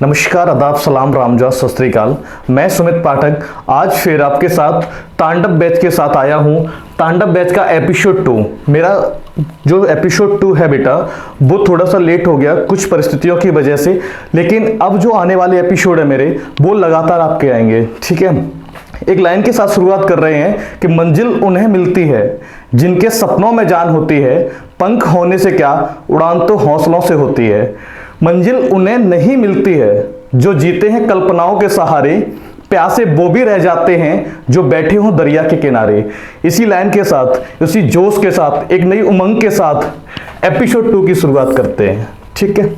नमस्कार, आदाब, सलाम, रामजोस, सत श्री अकाल। मैं सुमित पाठक आज फिर आपके साथ तांडव बैच के साथ आया हूँ। तांडव बैच का एपिसोड 2, मेरा जो एपिसोड 2 है बेटा वो थोड़ा सा लेट हो गया कुछ परिस्थितियों की वजह से, लेकिन अब जो आने वाले एपिसोड है मेरे वो लगातार आपके आएंगे। ठीक है, एक लाइन के साथ शुरुआत कर रहे हैं कि मंजिल उन्हें मिलती है जिनके सपनों में जान होती है, पंख होने से क्या उड़ान तो हौसलों से होती है। मंजिल उन्हें नहीं मिलती है जो जीते हैं कल्पनाओं के सहारे, प्यासे वो भी रह जाते हैं जो बैठे हों दरिया के किनारे। इसी लाइन के साथ, इसी जोश के साथ, एक नई उमंग के साथ एपिसोड 2 की शुरुआत करते हैं। ठीक है,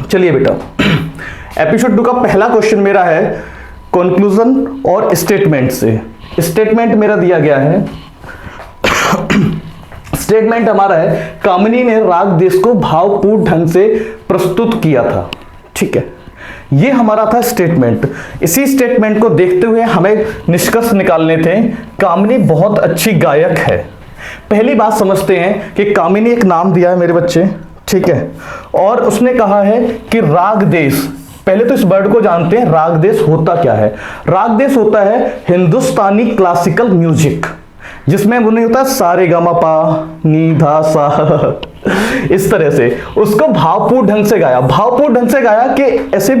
चलिए बेटा, एपिसोड 2 का पहला क्वेश्चन मेरा है कंक्लूजन और स्टेटमेंट से। स्टेटमेंट मेरा दिया गया है, स्टेटमेंट हमारा है कामिनी ने राग देश को भावपूर्ण ढंग से प्रस्तुत किया था। ठीक है, ये हमारा था स्टेटमेंट। इसी स्टेटमेंट को देखते हुए हमें निष्कर्ष निकालने थे कामिनी बहुत अच्छी गायक है। पहली बात समझते हैं कि कामिनी एक नाम दिया है मेरे बच्चे, ठीक है, और उसने कहा है कि राग देश। पहले तो इस वर्ड को जानते हैं, राग देश होता क्या है। राग देश होता है हिंदुस्तानी क्लासिकल म्यूजिक, जिसमें वो नहीं होता सारे गा मा पा नी धा सा, इस तरह से उसको भावपूर्ण ढंग से गाया। भावपूर्ण ढंग से गाया कि ऐसे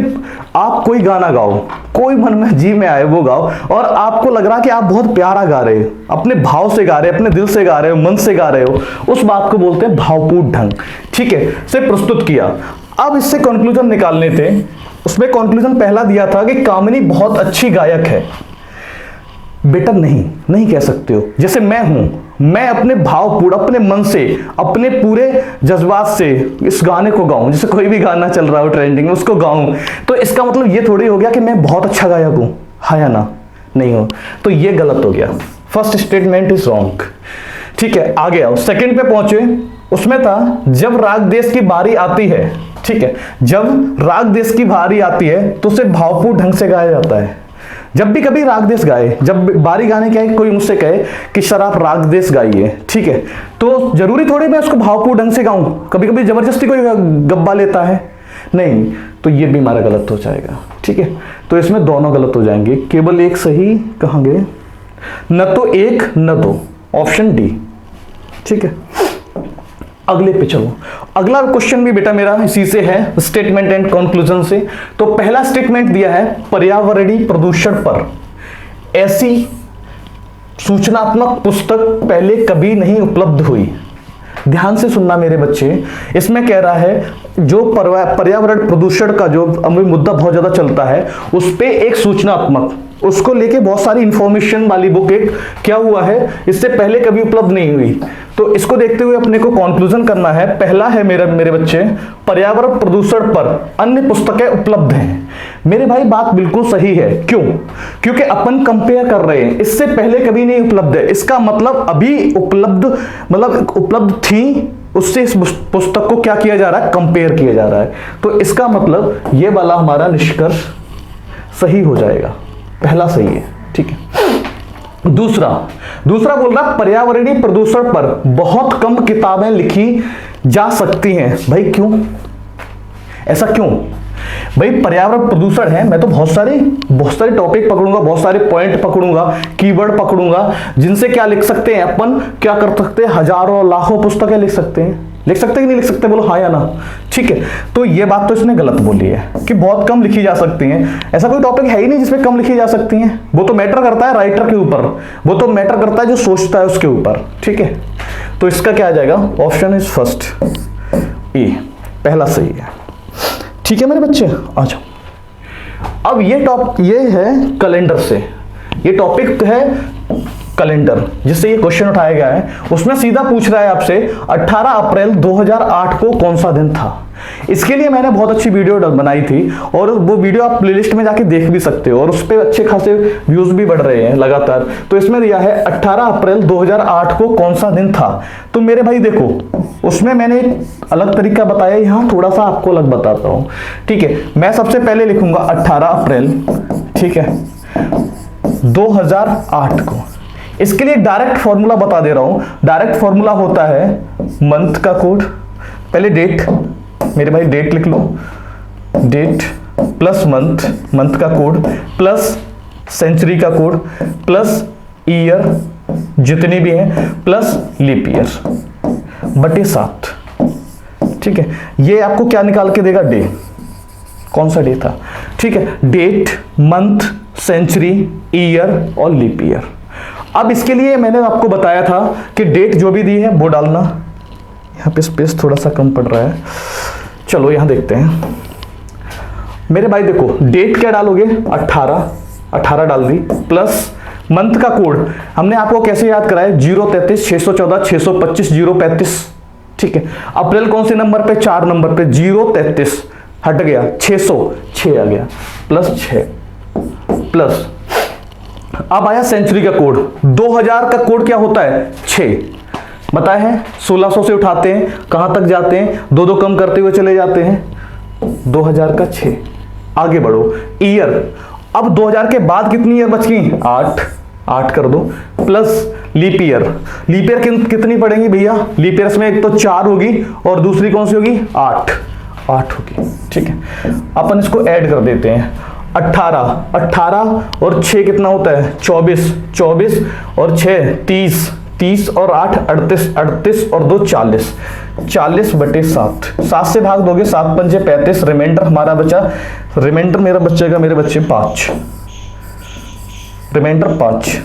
आप कोई गाना गाओ, कोई मन में जी में आए वो गाओ, और आपको लग रहा कि आप बहुत प्यारा गा रहे हो, अपने भाव से गा रहे हो, अपने दिल से गा रहे हो, मन से गा रहे हो, उस बात को बोलते हैं भावपूर्ण ढंग। ठीक है, से प्रस्तुत किया। अब इससे कंक्लूजन निकालने थे। उसमें कंक्लूजन पहला दिया था कि कामिनी बहुत अच्छी गायक है। बेटा नहीं कह सकते हो। जैसे मैं हूं, मैं अपने भावपूर्ण, अपने मन से, अपने पूरे जज्बात से इस गाने को गाऊं, जैसे कोई भी गाना चल रहा हो ट्रेंडिंग में उसको गाऊं, तो इसका मतलब ये थोड़ी हो गया कि मैं बहुत अच्छा गायक हूं, हाँ या ना? नहीं हो, तो ये गलत हो गया। First statement is wrong. ठीक है, आगे आओ, सेकंड पे पहुंचे। उसमें था जब राग देश की बारी आती है। ठीक है, जब राग देश की बारी आती है तो उसे भावपूर्ण ढंग से गाया जाता है। जब भी कभी राग देश गाए, जब बारी गाने की कोई मुझसे कहे कि सर आप राग देश गाइए, ठीक है, तो जरूरी थोड़ी मैं उसको भावपूर्ण ढंग से गाऊं। कभी कभी जबरदस्ती कोई गब्बा लेता है, नहीं, तो ये भी हमारा गलत हो जाएगा। ठीक है, तो इसमें दोनों गलत हो जाएंगे, केवल एक सही कहांगे, न तो एक न दो, ऑप्शन डी। ठीक है, अगले पे चलो। अगला क्वेश्चन भी बेटा मेरा इसी से है, स्टेटमेंट एंड कंक्लूजन से। तो पहला स्टेटमेंट दिया है पर्यावरणीय प्रदूषण पर ऐसी सूचनात्मक पुस्तक पहले कभी नहीं उपलब्ध हुई। ध्यान से सुनना मेरे बच्चे, इसमें कह रहा है जो पर्यावरण प्रदूषण का जो मुद्दा बहुत ज्यादा चलता है, उस पे एक सूचनात्मक, उसको लेके बहुत सारी इंफॉर्मेशन वाली बुक एक क्या हुआ है, इससे पहले कभी उपलब्ध नहीं हुई। तो इसको देखते हुए अपने को कंक्लूजन करना है। पहला है मेरे बच्चे, पर्यावरण प्रदूषण पर अन्य पुस्तकें उपलब्ध हैं। मेरे भाई बात बिल्कुल सही है। क्यों? क्योंकि अपन कंपेयर कर रहे हैं, इससे पहले कभी नहीं उपलब्ध है। इसका मतलब अभी उपलब्ध थी, उससे इस पुस्तक को क्या किया जा रहा है, कंपेयर किया जा रहा है। तो इसका मतलब ये वाला हमारा निष्कर्ष सही हो जाएगा, पहला सही है। ठीक है, दूसरा बोल रहा पर्यावरणीय प्रदूषण पर बहुत कम किताबें लिखी जा सकती हैं। भाई क्यों, ऐसा क्यों? भाई पर्यावरण प्रदूषण है, मैं तो बहुत सारे टॉपिक पकड़ूंगा, बहुत सारे पॉइंट पकड़ूंगा, कीवर्ड पकड़ूंगा, जिनसे क्या लिख सकते हैं अपन, क्या कर सकते हैं, हजारों लाखों पुस्तकें लिख सकते हैं कि नहीं लिख सकते? बोलो हाँ या ना। ठीक है, तो ये बात तो इसने गलत बोली है कि बहुत कम लिखी जा सकती हैं। ऐसा कोई टॉपिक है ही नहीं जिसमें कम लिखी जा सकती हैं। वो तो मैटर करता है राइटर के ऊपर, वो तो मैटर करता है जो सोचता है उसके ऊपर। ठीक है, तो इसका क्या आ जाएगा, ऑप्शन इज फर्स्ट, ए, पहला सही है। ठीक है मेरे बच्चे, आ जाओ। अब ये है कैलेंडर से, ये टॉपिक है कैलेंडर जिससे ये क्वेश्चन उठाया गया है। उसमें सीधा पूछ रहा है आपसे 18 अप्रैल 2008 को कौन सा दिन था। इसके लिए मैंने बहुत अच्छी वीडियो बनाई थी, और वो वीडियो आप प्लेलिस्ट में जाके देख भी सकते हो, और उस पर अच्छे खासे व्यूज भी बढ़ रहे हैं लगातार। तो इसमें दिया है 18 अप्रैल 2008 को कौन सा दिन था। तो मेरे भाई देखो, उसमें मैंने एक अलग तरीका बताया, यहाँ थोड़ा सा आपको अलग बताता हूँ। ठीक है, मैं सबसे पहले लिखूंगा 18 अप्रैल, ठीक है, 2008 को। इसके लिए डायरेक्ट फॉर्मूला बता दे रहा हूं। डायरेक्ट फॉर्मूला होता है मंथ का कोड, पहले डेट, मेरे भाई डेट लिख लो, डेट प्लस मंथ का कोड, प्लस सेंचुरी का कोड, प्लस ईयर जितनी भी है, प्लस लीप ईयर बटे 7। ठीक है, ये आपको क्या निकाल के देगा? डे। कौन सा डे था? ठीक है, डेट, मंथ, सेंचुरी, ईयर और लीप ईयर। अब इसके लिए मैंने आपको बताया था कि डेट जो भी दी है वो डालना। यहाँ पे स्पेस थोड़ा सा कम पड़ रहा है, चलो यहाँ देखते हैं। मेरे भाई देखो, डेट क्या डालोगे? 18 डाल दी, प्लस मंथ का कोड हमने आपको कैसे याद कराया? 033 614 625 035। ठीक है, अप्रैल कौन से नंबर पे? 4 नंबर पे। 033 हट गया, 606 आ गया, प्लस 6, प्लस अब आया सेंचुरी का कोड। 2000 का कोड क्या होता है? 6 बताए हैं। 1600 से उठाते हैं, कहां तक जाते हैं? 2 कम करते हुए चले जाते हैं। 2000 का 6, आगे बढ़ो। ईयर, अब 2000 के बाद कितनी ईयर बच गई? 8 कर दो, plus leap year. Leap year कितनी पड़ेंगी भैया? लीप ईयर में एक तो 4 होगी और दूसरी कौन सी होगी? 8 होगी। ठीक है, अपन इसको ऐड कर देते हैं। 18 और 6 कितना होता है? 24 और 6 30 और 8 38 और 2 40 बटे 7 से भाग दोगे, 7 पंजे 35। रिमाइंडर हमारा बचा, रिमाइंडर मेरा बचेगा, मेरे बच्चे 5, रिमाइंडर 5।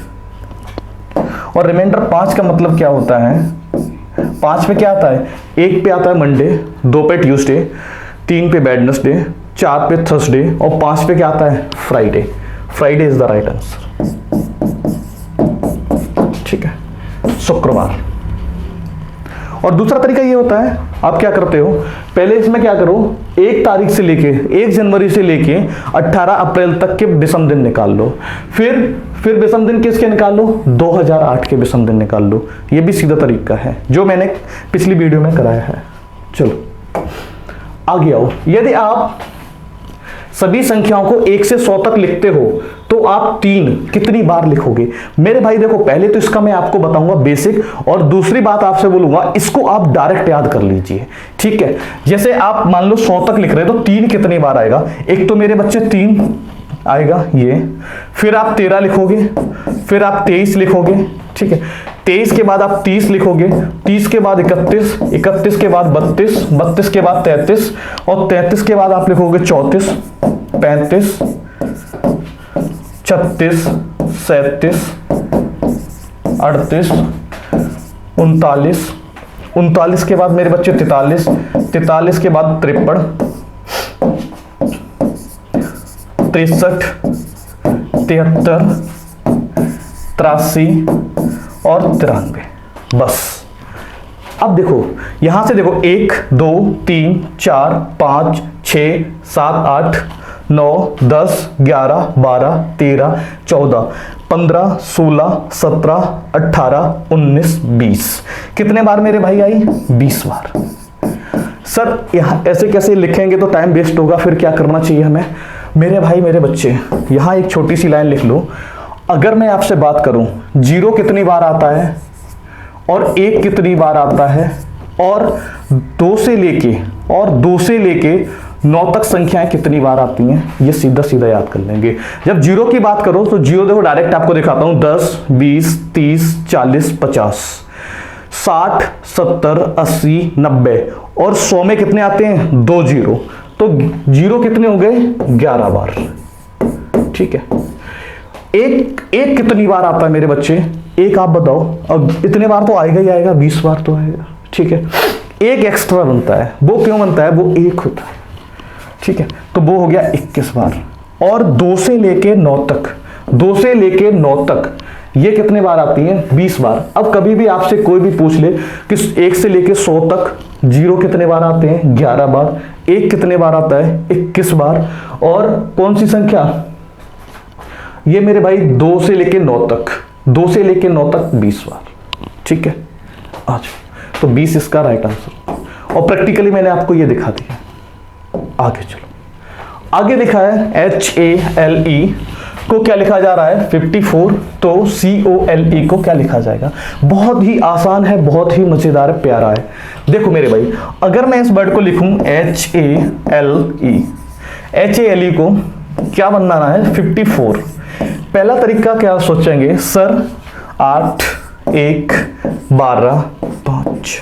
और रिमाइंडर 5 का मतलब क्या होता है? 5 पे क्या आता है? 1 पे आता है मंडे, 2 पे ट्यूसडे, 3 पे वेडनेसडे, 4 पे थर्सडे और 5 पे क्या आता है? Friday. Friday is the right answer. ठीक है, शुक्रवार। और दूसरा तरीका ये होता है, आप क्या करते हो? पहले इसमें क्या करो? 1 तारीख से लेके 1 जनवरी से लेके 18 अप्रैल तक के विषम दिन निकाल लो। फिर विषम दिन किसके निकाल लो? 2008 के विषम दिन निकाल लो। ये भी सीधा तरीका है जो मैंने पिछली वीडियो में कराया है। चलो आगे आओ। यदि आप सभी संख्याओं को 1 से 100 तक लिखते हो तो आप 3 कितनी बार लिखोगे? मेरे भाई देखो, पहले तो इसका मैं आपको बताऊंगा बेसिक, और दूसरी बात आपसे बोलूंगा, इसको आप डायरेक्ट याद कर लीजिए। ठीक है, जैसे आप मान लो 100 तक लिख रहे हैं तो 3 कितनी बार आएगा? एक तो मेरे बच्चे 3 आएगा ये, फिर आप 13 लिखोगे, फिर आप 23 लिखोगे। ठीक है, 23 के बाद आप 30 लिखोगे, 30 के बाद 31, 31 के बाद 32, 32 के बाद 33 और 33 के बाद आप लिखोगे 34, 35, 36, 37, 38, 39, 39 के बाद मेरे बच्चे 43, 43 के बाद 53, 63, 73, 83 और 93। बस अब देखो, यहां से देखो 1 2 3 4 5 6 7 8 9 10 11 12 13 14 15 16 17 18 19 20। कितने बार मेरे भाई आई? 20 बार। सर यहाँ ऐसे कैसे लिखेंगे तो टाइम वेस्ट होगा, फिर क्या करना चाहिए हमें? मेरे भाई मेरे बच्चे, यहाँ एक छोटी सी लाइन लिख लो। अगर मैं आपसे बात करूं 0 कितनी बार आता है और 1 कितनी बार आता है और 2 से लेके 9 तक संख्याएं कितनी बार आती हैं, ये सीधा सीधा याद कर लेंगे। जब 0 की बात करो तो 0 देखो डायरेक्ट आपको दिखाता हूं, 10 20 30 40 50 60 70 80 90 और 100 में कितने आते हैं? 2 0, तो 0 कितने हो गए? 11 बार। ठीक है, एक कितनी बार आता है मेरे बच्चे? एक आप बताओ। अब इतने बार तो आएगा ही आएगा, 20 बार तो आएगा। ठीक है, एक एक्स्ट्रा बनता है, वो क्यों बनता है? वो 1 होता है। ठीक है, तो वो हो गया 21 बार। और 2 से लेके 9 तक ये कितने बार आती हैं? 20 बार। अब कभी भी आपसे कोई भी पूछ ले कि 1 से लेके 100 तक 0 कितने बार आते हैं? 11 बार। 1 कितने बार आता है? 21 बार। और कौन सी संख्या? ये मेरे भाई 2 से लेके 9 तक 20 बार। ठीक है, आज तो 20 इसका राइट आंसर। और प्रैक्टिकली मैंने आपको ये दिखा दिया। आगे चलो, आगे लिखा है HALE को क्या लिखा जा रहा है? 54। तो COLE को क्या लिखा जाएगा? बहुत ही आसान है, बहुत ही मजेदार प्यारा है। देखो मेरे भाई, अगर मैं इस वर्ड को लिखूं HALE, HALE को क्या बनाना है 54। पहला तरीका क्या सोचेंगे सर 8 1 12 5,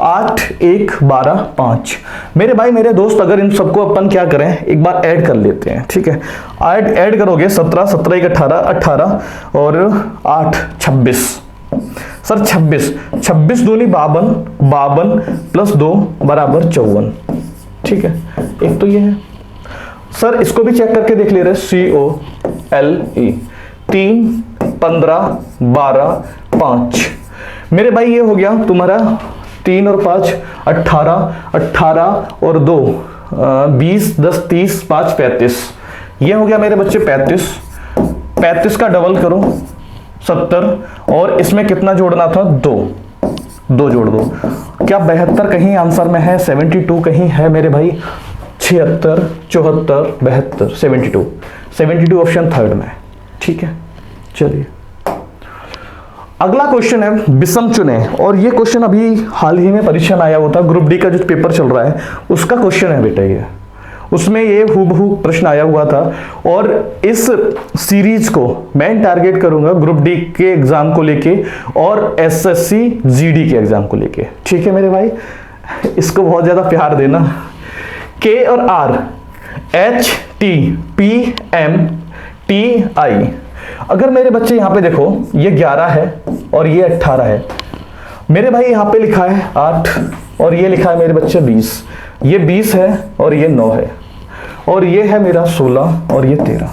8 1 12 5। मेरे भाई मेरे दोस्त अगर इन सबको अपन क्या करें एक बार ऐड कर लेते हैं, ठीक है। ऐड करोगे 17 17 1 18 18 और 8 26। सर 26 दूनी 52, 52 प्लस 2 बराबर 54, ठीक है। एक तो ये है सर, इसको भी चेक करके देख ले रहे COLE 3 15 12 5। मेरे भाई ये हो गया तुम्हारा 3 और 5 18, 18 और 2 20 10 30 5 35। ये हो गया मेरे बच्चे 35 का डबल करो 70 और इसमें कितना जोड़ना था 2 जोड़ दो। क्या 72 कहीं आंसर में है, 72 कहीं है मेरे भाई, 76 74 72 72 ऑप्शन थर्ड में, ठीक है। चलिए अगला क्वेश्चन है विषम चुने, और ये क्वेश्चन अभी हाल ही में परीक्षा में आया हुआ था, ग्रुप डी का जो पेपर चल रहा है उसका क्वेश्चन है बेटा ये। उसमें ये हूबहू प्रश्न आया हुआ था, और इस सीरीज को मैं टारगेट करूंगा ग्रुप डी के एग्जाम को लेके और SSC GD के एग्जाम को लेके, ठीक है मेरे भाई। इसको बहुत ज्यादा प्यार देना। K और R HT PM TI। अगर मेरे बच्चे यहाँ पे देखो ये 11 है और ये 18 है, मेरे भाई यहाँ पे लिखा है 8 और ये लिखा है मेरे बच्चे 20, ये 20 है और ये 9 है, और ये है मेरा 16 और ये 13।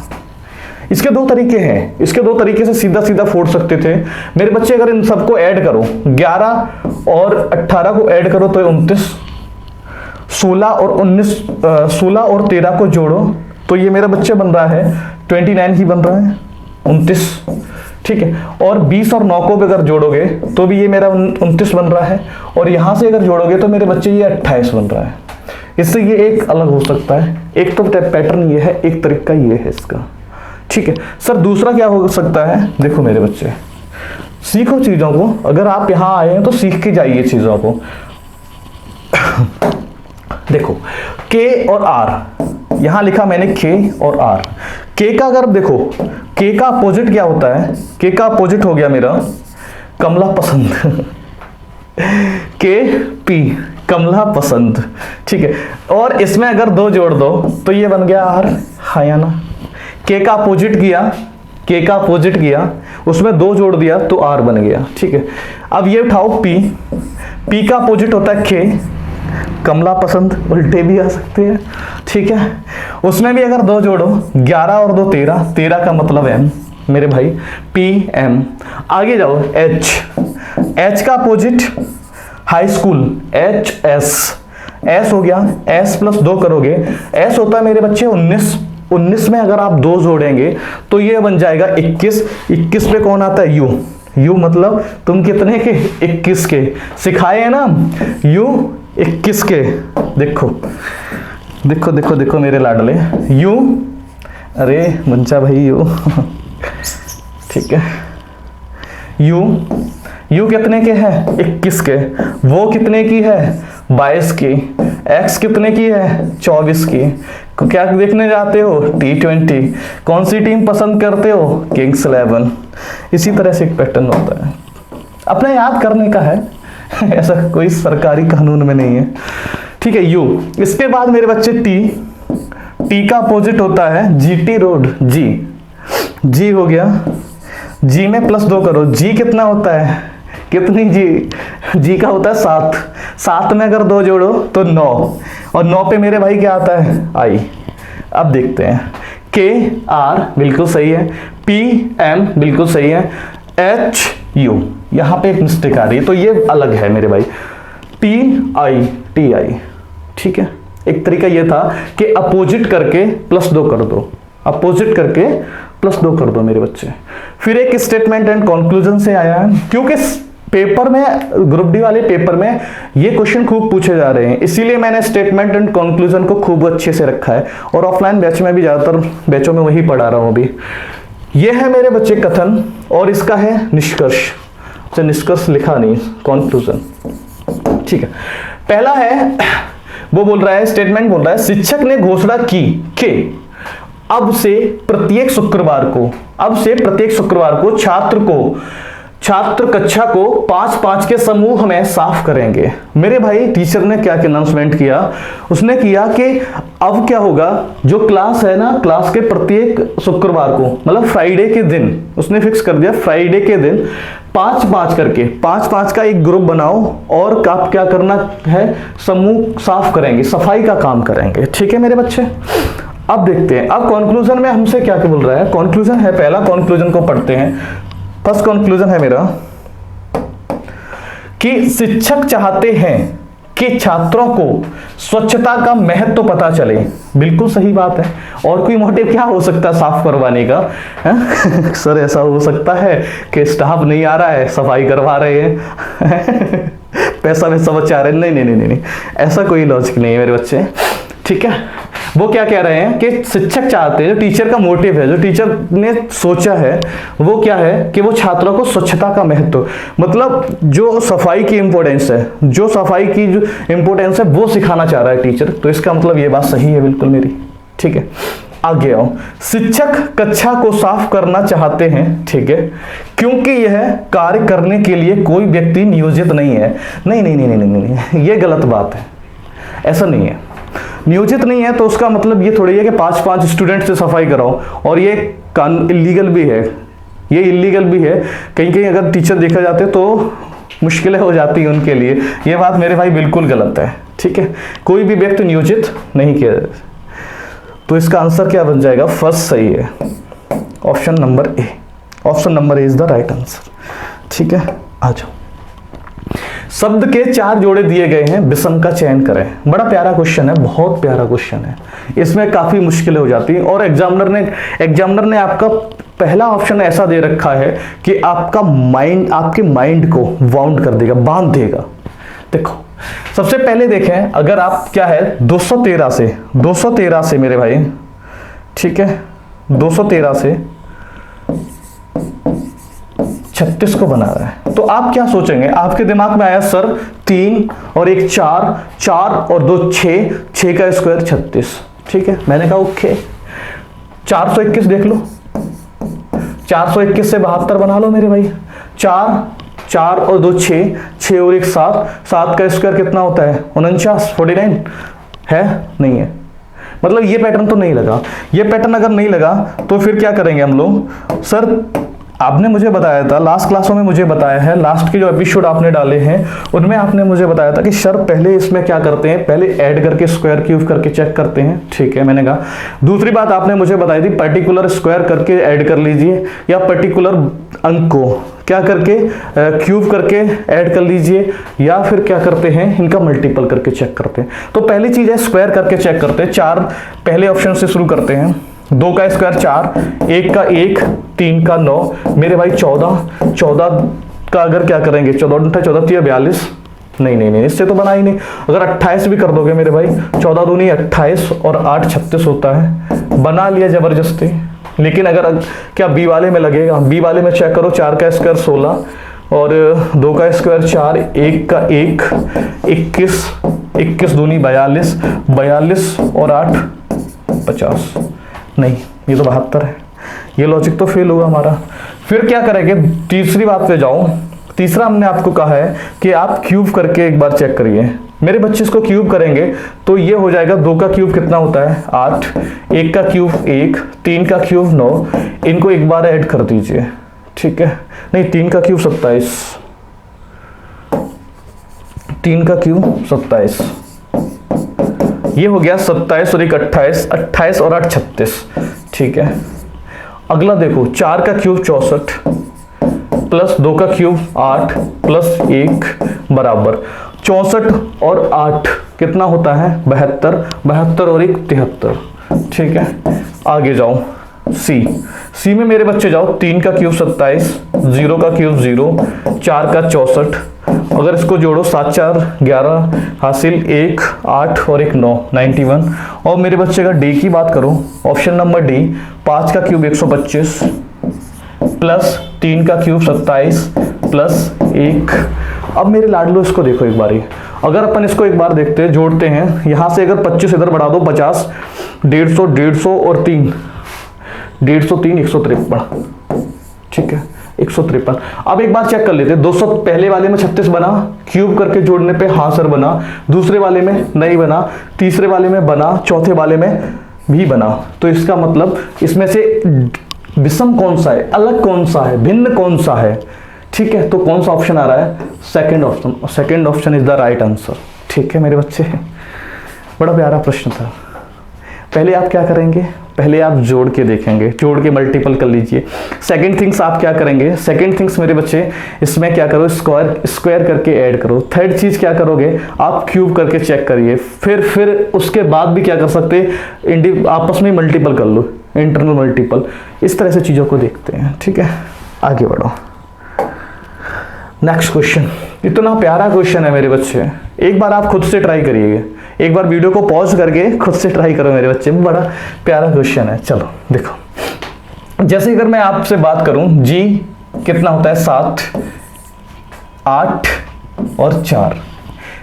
इसके दो तरीके हैं, इसके दो तरीके से सीधा सीधा फोड़ सकते थे मेरे बच्चे। अगर इन सबको ऐड करो 11 और 18 को ऐड करो तो 29, 16 और 13 को जोड़ो तो ये मेरा बच्चे बन रहा है 29 ही बन रहा है, 29, ठीक है। और 20 और 9 को भी अगर जोड़ोगे तो भी ये मेरा 29 बन रहा है, और यहां से अगर जोड़ोगे तो मेरे बच्चे ये 28 बन रहा है। इससे ये एक अलग हो सकता है, एक तो पैटर्न ये है, एक तरीका ये है इसका, ठीक है। सर दूसरा क्या हो सकता है, देखो मेरे बच्चे सीखो चीजों को, अगर आप यहां आए हैं तो सीख के जाइए चीजों को। देखो K और R, यहां लिखा मैंने K और R। K का अगर देखो K का अपोजिट क्या होता है, K का अपोजिट हो गया मेरा कमला पसंद KP कमला पसंद, ठीक है। और इसमें अगर 2 जोड़ दो तो ये बन गया R, हाँ या ना। K का अपोजिट किया, उसमें 2 जोड़ दिया तो R बन गया, ठीक है। अब ये उठाओ P का अपोजिट होता है K कमला पसंद, उल्टे भी आ सकते हैं, ठीक है। उसमें भी अगर 2 जोड़ो 11 और 2 13 का मतलब M मेरे भाई PM। आगे जाओ H का अपोजिट हाई स्कूल HS हो गया, S प्लस 2 करोगे S होता है मेरे बच्चे 19 में अगर आप 2 जोड़ेंगे तो ये बन जाएगा 21 पे कौन आता है U मतलब तुम कितने के 21 के, सिखाए हैं ना U 21 के। देखो मेरे लाडले U, अरे मंचा भाई U ठीक है। U कितने के है 21 के, वो कितने की है 22 की, X कितने की है 24 की। क्या देखने जाते हो T20, कौन सी टीम पसंद करते हो किंग्स 11। इसी तरह से एक पैटर्न होता है, अपना याद करने का है ऐसा कोई सरकारी कानून में नहीं है, ठीक है। U, इसके बाद मेरे बच्चे T का अपोजिट होता है GT रोड, G हो गया, G में प्लस 2 करो, G कितना होता है, कितनी G का होता है 7 में अगर 2 जोड़ो तो 9, और 9 पे मेरे भाई क्या आता है I। अब देखते हैं K R बिल्कुल सही है, P M बिल्कुल सही है, H U यहाँ पे एक मिस्टेक आ रही है तो ये अलग है मेरे भाई, T I, ठीक है। एक तरीका ये था कि अपोजिट करके प्लस 2 कर दो, अपोजिट करके प्लस 2 कर दो मेरे बच्चे। फिर एक स्टेटमेंट एंड कंक्लूजन से आया है, क्योंकि पेपर में ग्रुप डी वाले पेपर में ये क्वेश्चन खूब पूछे जा रहे हैं, इसीलिए मैंने स्टेटमेंट एंड कंक्लूजन को खूब अच्छे से रखा है, और ऑफलाइन बैच में भी ज्यादातर बैचों में वही पढ़ा रहा हूं अभी। ये है मेरे बच्चे कथन, और इसका है निष्कर्ष। निष्कर्ष लिखा नहीं, कंक्लूजन, ठीक है। पहला है वो बोल रहा है, स्टेटमेंट बोल रहा है, शिक्षक ने घोषणा की कि अब से प्रत्येक शुक्रवार को छात्र कक्षा को 5-5 के समूह में साफ करेंगे। मेरे भाई टीचर ने क्या अनाउंसमेंट किया, उसने किया कि अब क्या होगा, जो क्लास है ना, क्लास के प्रत्येक शुक्रवार को, मतलब फ्राइडे के दिन, उसने फिक्स कर दिया फ्राइडे के दिन 5-5 करके 5-5 का एक ग्रुप बनाओ और आप क्या करना है, समूह साफ करेंगे, सफाई का काम करेंगे। ठीक है मेरे बच्चे, अब देखते हैं, अब कंक्लूजन में हमसे क्या क्या बोल रहा है। कंक्लूजन है, पहला कंक्लूजन को पढ़ते हैं। फर्स्ट कंक्लूजन है मेरा कि शिक्षक चाहते हैं कि छात्रों को स्वच्छता का महत्व पता चले। बिल्कुल सही बात है। और कोई मोटिव क्या हो सकता है साफ करवाने का? सर ऐसा हो सकता है कि स्टाफ नहीं आ रहा है, सफाई करवा रहे हैं पैसा वैसा बचा रहे हैं। नहीं नहीं नहीं नहीं, ऐसा कोई लॉजिक नहीं है मेरे बच्चे। ठीक है, वो क्या कह रहे हैं कि शिक्षक चाहते हैं, जो टीचर का मोटिव है, जो टीचर ने सोचा है, वो क्या है कि वो छात्रों को स्वच्छता का महत्व, मतलब जो सफाई की इंपॉर्टेंस है, जो सफाई की जो इंपॉर्टेंस है वो सिखाना चाह रहा है टीचर। तो इसका मतलब ये बात सही है बिल्कुल मेरी। ठीक है, आगे आओ। शिक्षक कक्षा को साफ करना चाहते हैं, ठीक है, क्योंकि यह कार्य करने के लिए कोई व्यक्ति नियोजित नहीं है। नहीं नहीं नहीं नहीं नहीं, ये गलत बात है, ऐसा नहीं है। नियोजित नहीं है तो उसका मतलब ये थोड़ी है कि 5-5 स्टूडेंट से सफाई कराओ, और ये इलीगल भी है, ये इलीगल भी है। कहीं कहीं अगर टीचर देखा जाते तो मुश्किलें हो जाती हैं उनके लिए। ये बात मेरे भाई बिल्कुल गलत है। ठीक है, कोई भी व्यक्ति नियोजित नहीं किया। तो इसका आंसर क्या बन जाएगा? फर्स्ट सही है, option number A. Option number A is the right answer. ठीक है, आ जाओ। शब्द के 4 जोड़े दिए गए हैं, विषम का चयन करें। बड़ा प्यारा क्वेश्चन है, बहुत प्यारा क्वेश्चन है। इसमें काफी मुश्किलें हो जाती हैं, और एग्जामिनर ने आपका पहला ऑप्शन ऐसा दे रखा है कि आपके माइंड को बाउंड कर देगा, बांध देगा। देखो सबसे पहले देखें, अगर आप क्या है 213 से मेरे भाई, ठीक है, 213 से 36 को बना रहा है, तो आप क्या सोचेंगे? आपके दिमाग में आया सर 3 और 1 4, 4 और 2 6, 6 का स्क्वायर 36। ठीक है, मैंने कहा ओके। 421 देख लो, 421 से 72 बना लो मेरे भाई। 4 और 2 6, 6 और 1 7, 7 का स्क्वायर कितना होता है? 49, 49 है? नहीं है। मतलब ये पैटर्न तो नहीं लगा। ये पैटर्न अगर नहीं लगा तो फिर क्या करेंगे हम लोग? सर आपने मुझे बताया था, लास्ट क्लासों में मुझे बताया है, लास्ट के जो एपिसोड आपने डाले हैं उनमें आपने मुझे बताया था कि सर पहले इसमें क्या करते हैं, पहले ऐड करके स्क्वायर क्यूब करके चेक करते हैं। ठीक है, मैंने कहा। दूसरी बात आपने मुझे बताई थी, पर्टिकुलर स्क्वायर करके ऐड कर लीजिए, या पर्टिकुलर अंक को क्या करके क्यूब करके ऐड कर लीजिए, या फिर क्या करते हैं इनका मल्टीपल करके चेक करते हैं। तो पहली चीज है स्क्वायर करके चेक करते हैं। 4 पहले ऑप्शन से शुरू करते हैं। 2 का स्क्वायर 4, 1 का 1, 3 का 9, मेरे भाई 14 का अगर क्या करेंगे, 14 14 42, नहीं, इससे तो बना ही नहीं। अगर 28 भी कर दोगे मेरे भाई, 14 दूनी 28 और 8 36 होता है, बना लिया जबरदस्ती। लेकिन अगर क्या बी वाले में लगेगा, बी वाले में चेक करो, 4 का स्क्वायर 16 और 2 का स्क्वायर 4, 1 का 1 21 दूनी 42 और 8 50। नहीं, ये तो 72 है। ये लॉजिक तो फेल हुआ हमारा। फिर क्या करेंगे? तीसरी बात पे जाओ। तीसरा हमने आपको कहा है कि आप क्यूब करके एक बार चेक करिए। मेरे बच्चे इसको क्यूब करेंगे तो ये हो जाएगा, 2 का क्यूब कितना होता है? 8, 1 का क्यूब 1, 3 का क्यूब 9, इनको एक बार ऐड कर दीजिए। ठीक है, नहीं 3 का क्यूब 27, 3 का क्यूब 27, ये हो गया 27 और 1 28, 28 और 8 36। ठीक है, अगला देखो, 4 का क्यूब 64 प्लस 2 का क्यूब 8 प्लस 1 बराबर 64 और 8 कितना होता है? 72, 72 और 1 73। ठीक है, आगे जाओ। सी में मेरे बच्चे जाओ, 3 का क्यूब 27, 0 का क्यूब 0, 4 का 64, अगर इसको जोड़ो 7 4 11 हासिल 1 8 और 1 9 91। और मेरे बच्चे का डी की बात करो, ऑप्शन नंबर डी, 5 का क्यूब 125 प्लस 3 का क्यूब 27 प्लस 1। अब मेरे लाडलो इसको देखो एक बारी, अगर अपन इसको एक बार देखते हैं, जोड़ते हैं, यहाँ से अगर 25 इधर बढ़ा दो 50, 150, 150 और 3, 153, 153, ठीक है 153। अब एक बार चेक कर लेते हैं, 200 पहले वाले में 36 बना, क्यूब करके जोड़ने पे हाँ सर बना, दूसरे वाले में नहीं बना, तीसरे वाले में बना, चौथे वाले में भी बना। तो इसका मतलब इसमें से विषम कौन सा है, अलग कौन सा है, भिन्न कौन सा है, ठीक है। तो कौन सा ऑप्शन आ रहा है, second option, second option is the right answer, ठीक है मेरे बच्चे। बड़ा प्यारा प्रश्न था। पहले आप क्या करेंगे, पहले आप जोड़ के देखेंगे, जोड़ के मल्टीपल कर लीजिए। सेकंड थिंग्स आप क्या करेंगे, सेकंड थिंग्स मेरे बच्चे इसमें क्या करो, स्क्वायर करके ऐड करो। थर्ड चीज क्या करोगे, आप क्यूब करके चेक करिए। फिर उसके बाद भी क्या कर सकते, आपस में मल्टीपल कर लो, इंटरनल मल्टीपल। इस तरह से चीजों को देखते हैं, ठीक है। आगे बढ़ो, नेक्स्ट क्वेश्चन। इतना प्यारा क्वेश्चन है मेरे बच्चे, एक बार आप खुद से ट्राई करिएगा, एक बार वीडियो को पॉज करके खुद से ट्राई करो मेरे बच्चे, बड़ा प्यारा क्वेश्चन है। चलो देखो, जैसे अगर मैं आपसे बात करूं, जी कितना होता है 7, 8 और 4,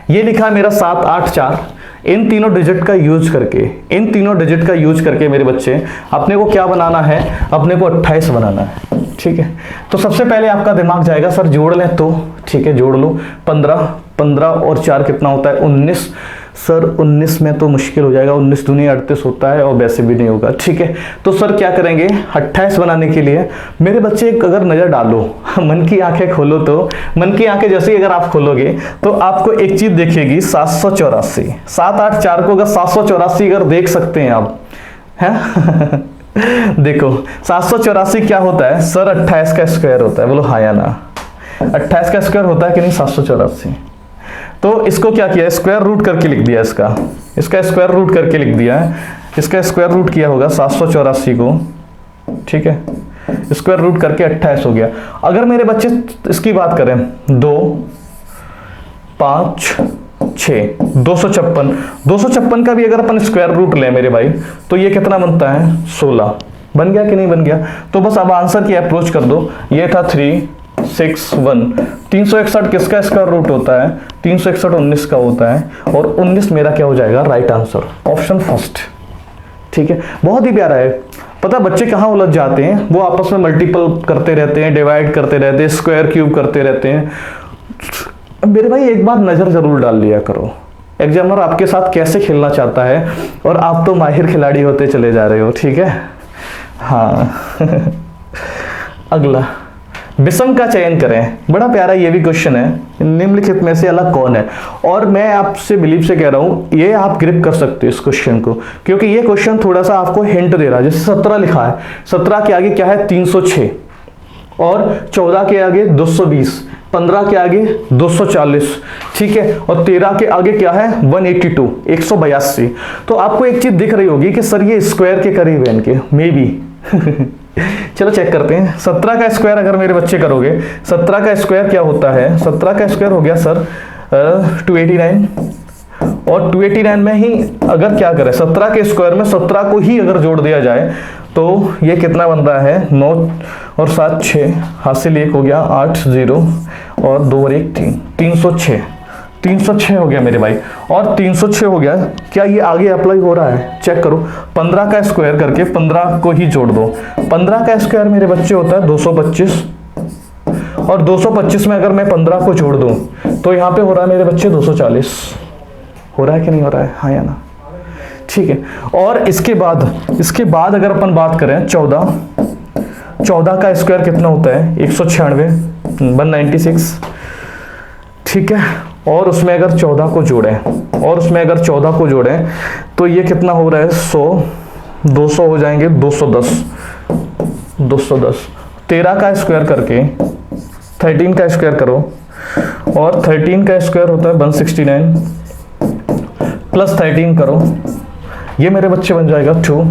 ये लिखा है मेरा 7, 8, 4। इन तीनों डिजिट का यूज करके, इन तीनों डिजिट का यूज करके मेरे बच्चे अपने को क्या बनाना है, अपने को 28 बनाना है, ठीक है। तो सबसे पहले आपका दिमाग जाएगा सर जोड़ लें तो, ठीक है जोड़ लो। 15, 15 और 4 कितना होता है 19। सर 19 में तो मुश्किल हो जाएगा, 19 दूनी 38 होता है और वैसे भी नहीं होगा, ठीक है। तो सर क्या करेंगे, 28 बनाने के लिए मेरे बच्चे एक अगर नज़र डालो, मन की आंखें खोलो, तो मन की आंखें जैसे ही अगर आप खोलोगे तो आपको एक चीज देखेगी, 784। 7, 8, 4 को अगर 784 अगर देख सकते हैं आप, हैं देखो 784 क्या होता है सर, 28 का स्क्वायर होता है, बोलो हाँ या ना। 28 का स्क्वायर होता है कि नहीं 784। तो इसको क्या किया, स्क्वायर रूट करके लिख दिया, इसका स्क्वायर रूट करके लिख दिया है, इसका स्क्वायर रूट किया होगा 784 को, ठीक है। स्क्वायर रूट करके 28 हो गया। अगर मेरे बच्चे इसकी बात करें, 2, 5, 6, 256, 256 का भी अगर अपन स्क्वायर रूट लें मेरे भाई, तो ये कितना बनता है 16। बन गया कि नहीं बन गया। तो बस अब आंसर की अप्रोच कर दो, ये था 3, 6, 1। 361 किसका स्क्वायर रूट होता है, 361 19 का होता है, और 19 मेरा क्या हो जाएगा, राइट आंसर, ऑप्शन फर्स्ट, ठीक है। बहुत ही प्यारा है। पता बच्चे कहाँ उलझ जाते हैं, वो आपस में मल्टीपल करते रहते हैं, डिवाइड करते रहते हैं, स्क्वायर क्यूब करते रहते हैं। मेरे भाई एक बार नजर जरूर डाल लिया करो, एग्जामिनर आपके साथ कैसे खेलना चाहता है, और आप तो माहिर खिलाड़ी होते चले जा रहे हो, ठीक है। हाँ अगला, विषम का चयन करें। बड़ा प्यारा ये भी क्वेश्चन है, निम्नलिखित में से अलग कौन है। और मैं आपसे बिलीव से कह रहा हूं, ये आप ग्रिप कर सकते हो इस क्वेश्चन को, क्योंकि ये क्वेश्चन थोड़ा सा आपको हिंट दे रहा है। जैसे 17 लिखा है, 17 के आगे क्या है 306, और 14 के आगे 220, 15 के आगे 240, ठीक है, और 13 के आगे क्या है 182, 182। तो आपको एक चीज दिख रही होगी कि सर ये स्क्वायर के करीब है इनके, मे बी चलो चेक करते हैं। 17 का स्क्वायर अगर मेरे बच्चे करोगे, 17 का स्क्वायर क्या होता है, 17 का स्क्वायर हो गया सर 289, और 289 में ही अगर क्या करें, 17 के स्क्वायर में 17 को ही अगर जोड़ दिया जाए तो ये कितना बन रहा है 9 और 7 6, हासिल 1 हो गया 8 0 और 2 और 1 3, 306, 306 हो गया मेरे भाई। और 306 हो गया, क्या ये आगे अप्लाई हो रहा है, चेक करो। 15 का स्क्वायर करके 15 को ही जोड़ दो। 15 का स्क्वायर मेरे बच्चे होता है 225, और 225 में अगर मैं 15 को जोड़ दूं तो यहाँ पे हो रहा है मेरे बच्चे 240। हो रहा है कि नहीं हो रहा है, हाँ या ना, ठीक है। और इसके बाद अगर अपन बात करें 14 का स्क्वायर कितना होता है 196, 196, ठीक है। और उसमें अगर 14 को जोड़ें, तो ये कितना हो रहा है 100, 200 हो जाएंगे 210। 13 का स्क्वायर करके 13 का स्क्वायर करो, और 13 का स्क्वायर होता है 169, प्लस 13 करो, ये मेरे बच्चे बन जाएगा 2,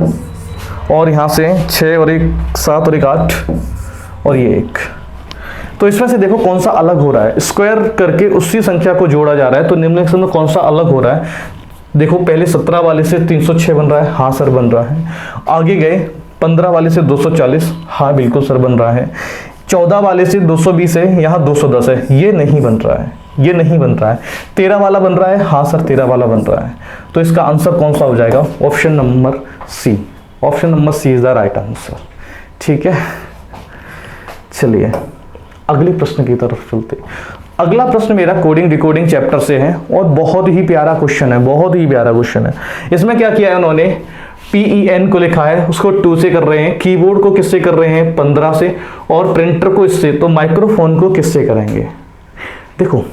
और यहाँ से 6 और 1 7 और 1 8, और ये 1। तो इसमें से देखो कौन सा अलग हो रहा है, स्क्वायर करके उसी संख्या को जोड़ा जा रहा है, तो निम्नलिखित में कौन सा अलग हो रहा है। देखो पहले 17 वाले से 306 बन रहा है, हाँ सर बन रहा है। आगे गए 15 वाले से 240, हाँ बिल्कुल सर बन रहा है। 14 वाले से 220 है, यहाँ 210 है, ये नहीं बन रहा है, ये नहीं बन रहा है, 13 वाला बन रहा है। हाँ सर 13 वाला बन रहा है। तो इसका आंसर कौन सा हो जाएगा? Option number C. Option number C is the right answer. ठीक है, चलिए अगले प्रश्न की तरफ चलते। अगला प्रश्न मेरा कोडिंग डिकोडिंग चैप्टर से है और बहुत ही प्यारा क्वेश्चन है, बहुत ही प्यारा क्वेश्चन है। इसमें क्या किया है उन्होंने, PEN को लिखा है, उसको 2 से कर रहे हैं, कीबोर्ड को किससे कर रहे हैं 15 से, और प्रिंटर को इससे, तो माइक्रोफोन को किससे करेंगे। देखो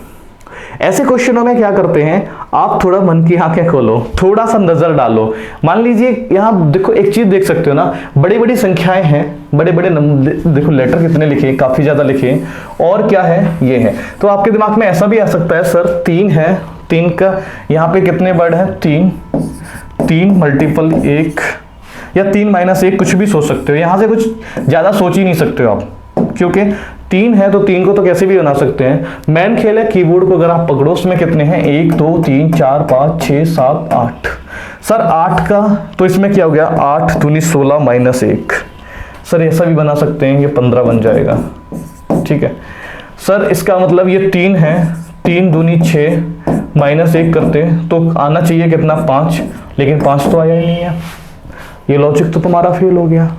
ऐसे क्वेश्चनों में क्या करते हैं, आप थोड़ा मन की आंखें खोलो, थोड़ा सा नजर डालो। मान लीजिए यहाँ देखो एक चीज देख सकते हो ना, बड़ी बड़ी संख्याएं हैं, बड़े बड़े देखो लेटर कितने लिखे, काफी ज्यादा लिखे, और क्या है ये है। तो आपके दिमाग में ऐसा भी आ सकता है सर 3 है, 3 का यहाँ पे कितने वर्ड है 3 मल्टीपल 1 या 3 - 1 कुछ भी सोच सकते हो। यहाँ से कुछ ज्यादा सोच ही नहीं सकते हो आप, क्योंकि 3 है तो 3 को तो कैसे भी बना सकते हैं। मेन खेल है कीबोर्ड को अगर आप पकड़ो, उसमें कितने हैं 1 2 3 4 5 6 7 8। सर 8 का तो इसमें क्या हो गया 8 दूनी 16 -1। सर ऐसा भी बना सकते हैं, ये 15 बन जाएगा। ठीक है सर, इसका मतलब ये 3 है, 3 दूनी 6 -1 करते तो आना चाहिए कितना 5, लेकिन 5 तो आया ही नहीं है। ये लॉजिक तो तुम्हारा फेल हो गया।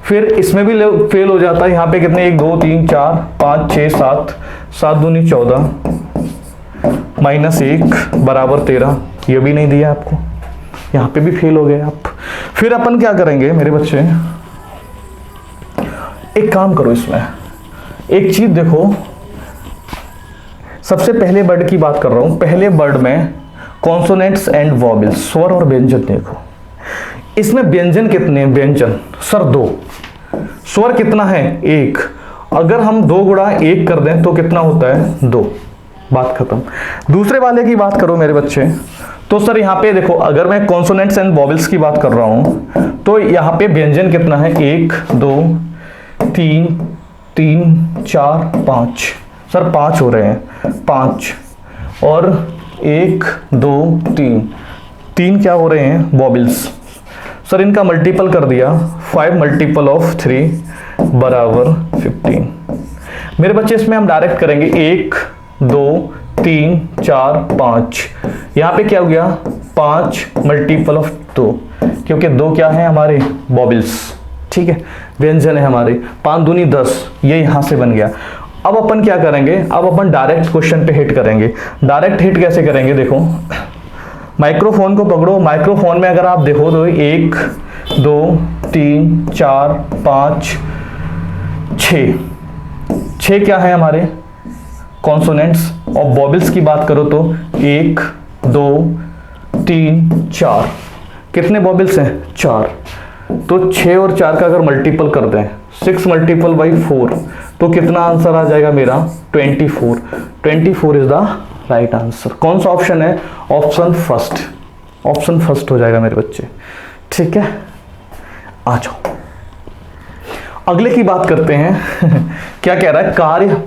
फिर इसमें भी फेल हो जाता है। यहाँ पे कितने 1 2 3 4 5 6 7, 7 दूनी 14 -1 बराबर 13, ये भी नहीं दिया आपको, यहाँ पे भी फेल हो गए आप। फिर अपन क्या करेंगे मेरे बच्चे, एक काम करो, इसमें एक चीज देखो, सबसे पहले वर्ड की बात कर रहा हूं। पहले वर्ड में कॉन्सोनेंट्स एंड वॉवेल्स, स्वर और व्यंजन देखो। इसमें व्यंजन कितने, व्यंजन सर 2, स्वर कितना है 1। अगर हम 2 गुणा 1 कर दें तो कितना होता है 2, बात खत्म। दूसरे वाले की बात करो मेरे बच्चे, तो सर यहाँ पे देखो, अगर मैं कॉन्सोनेंट्स एंड वॉवेल्स की बात कर रहा हूं तो यहाँ पे व्यंजन कितना है 1 2 3 3 4 5। सर 5 हो रहे हैं, 5 और 1 2 3 क्या हो रहे हैं वॉवेल्स। सर इनका मल्टीपल कर दिया, 5 × 3 बराबर 15। मेरे बच्चे इसमें हम डायरेक्ट करेंगे 1 2 3 4 5। यहाँ पे क्या हो गया 5 × 2, क्योंकि 2 क्या है हमारे वॉवेल्स। ठीक है, व्यंजन है हमारे, 5 दूनी 10, ये यहाँ से बन गया। अब अपन क्या करेंगे, अब अपन डायरेक्ट क्वेश्चन पे हिट करेंगे। डायरेक्ट हिट कैसे करेंगे, देखो माइक्रोफोन को पकड़ो, माइक्रोफोन में अगर आप देखो तो 1 2 3 4 5 6 क्या है हमारे कॉन्सोनेंट्स, और वॉवेल्स की बात करो तो 1 2 3 4, कितने वॉवेल्स हैं 4। तो 6 और 4 का अगर मल्टीपल कर दें 6 × 4 तो कितना आंसर आ जाएगा मेरा 24। 24 इज द राइट आंसर। कौन सा ऑप्शन है, ऑप्शन फर्स्ट, ऑप्शन फर्स्ट हो जाएगा मेरे बच्चे। ठीक है, आ जाओ अगले की बात करते हैं। क्या कह रहा है, कार्य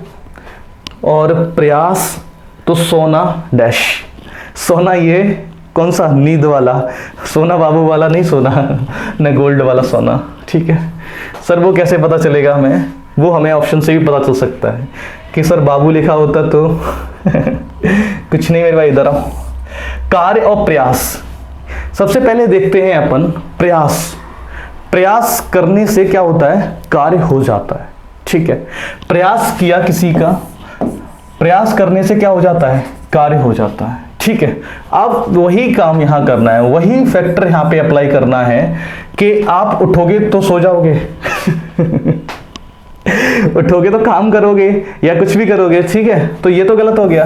और प्रयास तो सोना डैश। सोना ये कौन सा, नींद वाला सोना, बाबू वाला नहीं सोना, न गोल्ड वाला सोना। ठीक है सर, वो कैसे पता चलेगा हमें, वो हमें ऑप्शन से भी पता चल सकता है कि सर बाबू लिखा होता तो कुछ नहीं मेरे भाई, इधर आओ। कार्य और प्रयास, सबसे पहले देखते हैं अपन प्रयास। प्रयास करने से क्या होता है, कार्य हो जाता है। ठीक है, प्रयास किया किसी का, प्रयास करने से क्या हो जाता है, कार्य हो जाता है। ठीक है, अब वही काम यहां करना है, वही फैक्टर यहां पे अप्लाई करना है कि आप उठोगे तो सो जाओगे उठोगे तो काम करोगे या कुछ भी करोगे। ठीक है, तो ये तो गलत हो गया।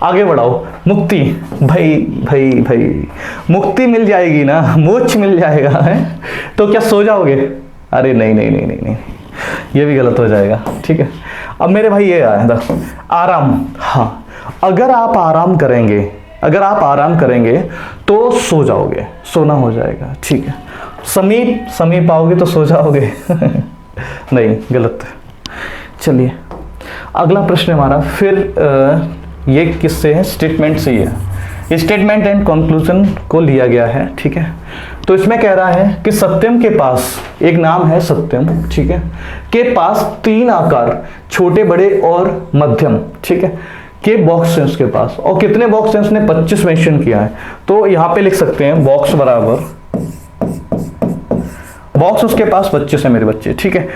आगे बढ़ाओ, मुक्ति, भाई भाई भाई मुक्ति मिल जाएगी ना, मोक्ष मिल जाएगा है, तो क्या सो जाओगे, अरे नहीं नहीं नहीं नहीं नहीं, ये भी गलत हो जाएगा। ठीक है, अब मेरे भाई ये आया आराम। हाँ, अगर आप आराम करेंगे, अगर आप आराम करेंगे तो सो जाओगे, सोना हो जाएगा। ठीक है, समीप समीप आओगे तो सो जाओगे नहीं, गलत। चलिए अगला प्रश्न हमारा, फिर ये किससे है, स्टेटमेंट से ही है। स्टेटमेंट एंड कंक्लूजन को लिया गया है। ठीक है, तो इसमें कह रहा है कि सत्यम के पास, एक नाम है सत्यम, ठीक है, के पास 3 आकार, छोटे बड़े और मध्यम, ठीक है, के बॉक्स हैं उसके पास, और कितने बॉक्स हैं उसने 25 मेंशन किया है। तो यहां पे लिख सकते हैं बॉक्स बराबर, बॉक्स उसके पास 25 है मेरे बच्चे, ठीक है।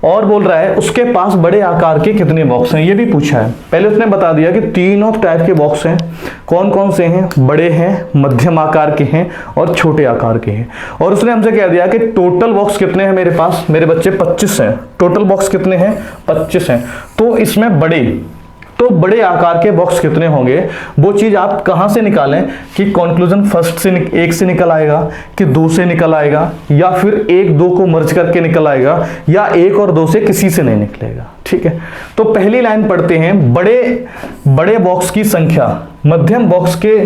और बोल रहा है उसके पास बड़े आकार के कितने बॉक्स हैं, ये भी पूछा है। पहले उसने बता दिया कि तीनों टाइप के बॉक्स हैं, कौन कौन से हैं, बड़े हैं, मध्यम आकार के हैं और छोटे आकार के हैं। और उसने हमसे कह दिया कि टोटल बॉक्स कितने हैं मेरे पास, मेरे बच्चे 25 हैं। टोटल बॉक्स कितने हैं, 25 हैं। तो इसमें बड़े आकार के बॉक्स कितने होंगे, वो चीज आप कहां से निकालें कि कंक्लूजन फर्स्ट से एक से निकल आएगा कि दो से निकल आएगा, या फिर एक दो को मर्ज करके निकल आएगा, या एक और दो से किसी से नहीं निकलेगा, ठीक है। तो पहली लाइन पढ़ते हैं, बड़े बॉक्स की संख्या मध्यम बॉक्स के,